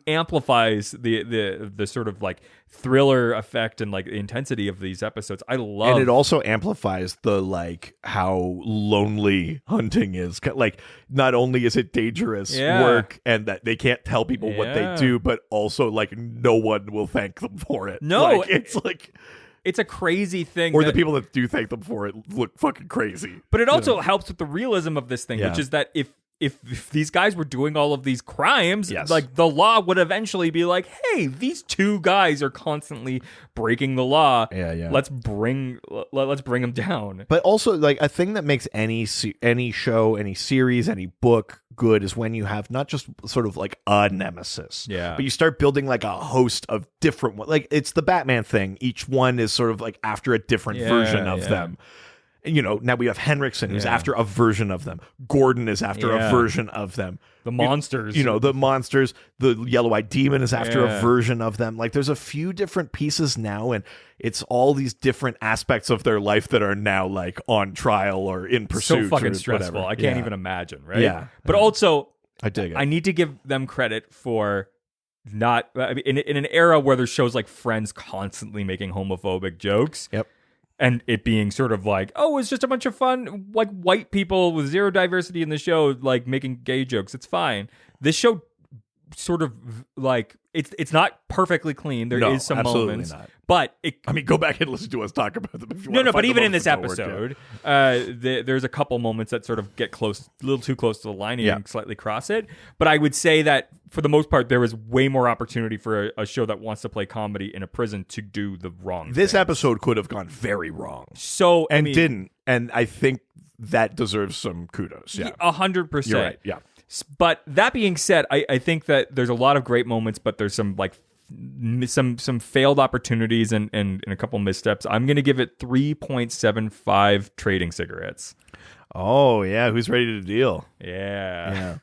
amplifies the sort of like thriller effect and like the intensity of these episodes. I love, and it also amplifies the like how lonely hunting is. Like not only is it dangerous work and that they can't tell people what they do, but also like no one will thank them for it. No, like, it's like. It's a crazy thing. Or the people that do thank them for it look fucking crazy. But it also helps with the realism of this thing, which is that if these guys were doing all of these crimes, like the law would eventually be like, hey, these 2 guys are constantly breaking the law. Yeah. Let's bring them down. But also, like, a thing that makes any show, any series, any book good is when you have not just sort of like a nemesis, but you start building like a host of different ones. Like it's the Batman thing. Each one is sort of like after a different version of them. Now we have Henriksen, who's after a version of them. Gordon is after a version of them. The monsters. The monsters. The Yellow-Eyed Demon is after a version of them. Like, there's a few different pieces now, and it's all these different aspects of their life that are now, like, on trial or in pursuit. So fucking or stressful. whatever. I can't even imagine, right? Yeah. But also, I dig it. I need to give them credit for not... I mean, in an era where there's shows like Friends constantly making homophobic jokes... Yep. And it being sort of like, oh, it's just a bunch of fun, like white people with zero diversity in the show, like making gay jokes. It's fine. This show sort of like it's not perfectly clean. There is some moments, not. But go back and listen to us talk about them. If you no. But even in this episode, there's a couple moments that sort of get close, a little too close to the line and slightly cross it. But I would say that for the most part, there was way more opportunity for a show that wants to play comedy in a prison to do the wrong. This thing. episode could have gone very wrong, didn't. And I think that deserves some kudos. Yeah, 100%. You're right. Yeah. But that being said, I think that there's a lot of great moments, but there's some like some failed opportunities and a couple missteps. I'm going to give it 3.75 trading cigarettes. Oh, yeah. Who's ready to deal? Yeah.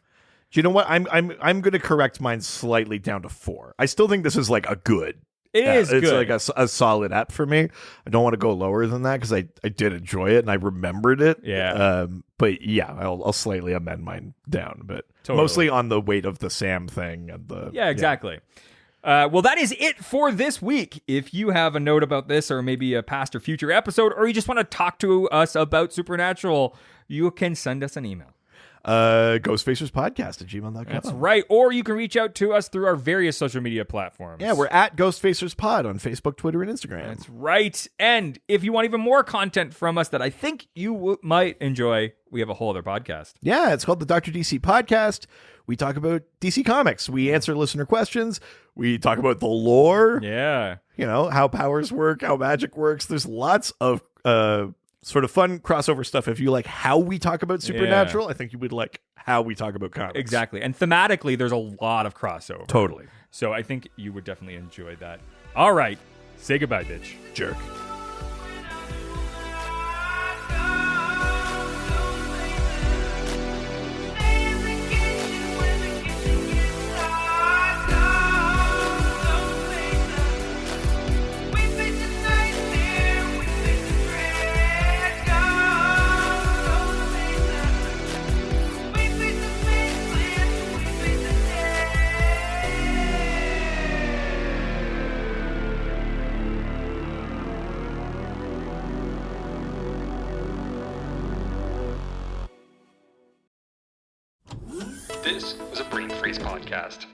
Do you know what? I'm going to correct mine slightly down to 4. I still think this is like a good. It is It's good. like a solid app for me. I don't want to go lower than that because I did enjoy it and I remembered it. Yeah. But yeah, I'll slightly amend mine down, but Totally. mostly on the weight of the Sam thing and the Yeah, exactly. Well, that is it for this week. If you have a note about this or maybe a past or future episode, or you just want to talk to us about Supernatural, you can send us an email. Ghostfacerspodcast@gmail.com. That's right. Or you can reach out to us through our various social media platforms. Yeah, we're at GhostfacersPod on Facebook, Twitter, and Instagram. That's right. And if you want even more content from us that I think you might enjoy, we have a whole other podcast. Yeah, it's called the Dr. DC Podcast. We talk about DC Comics. We answer listener questions. We talk about the lore. Yeah. You know, how powers work, how magic works. There's lots of sort of fun crossover stuff. If you like how we talk about Supernatural, I think you would like how we talk about comics. Exactly. And thematically, there's a lot of crossover. Totally. So I think you would definitely enjoy that. All right. Say goodbye, bitch. Jerk. This was a Brain Freeze podcast.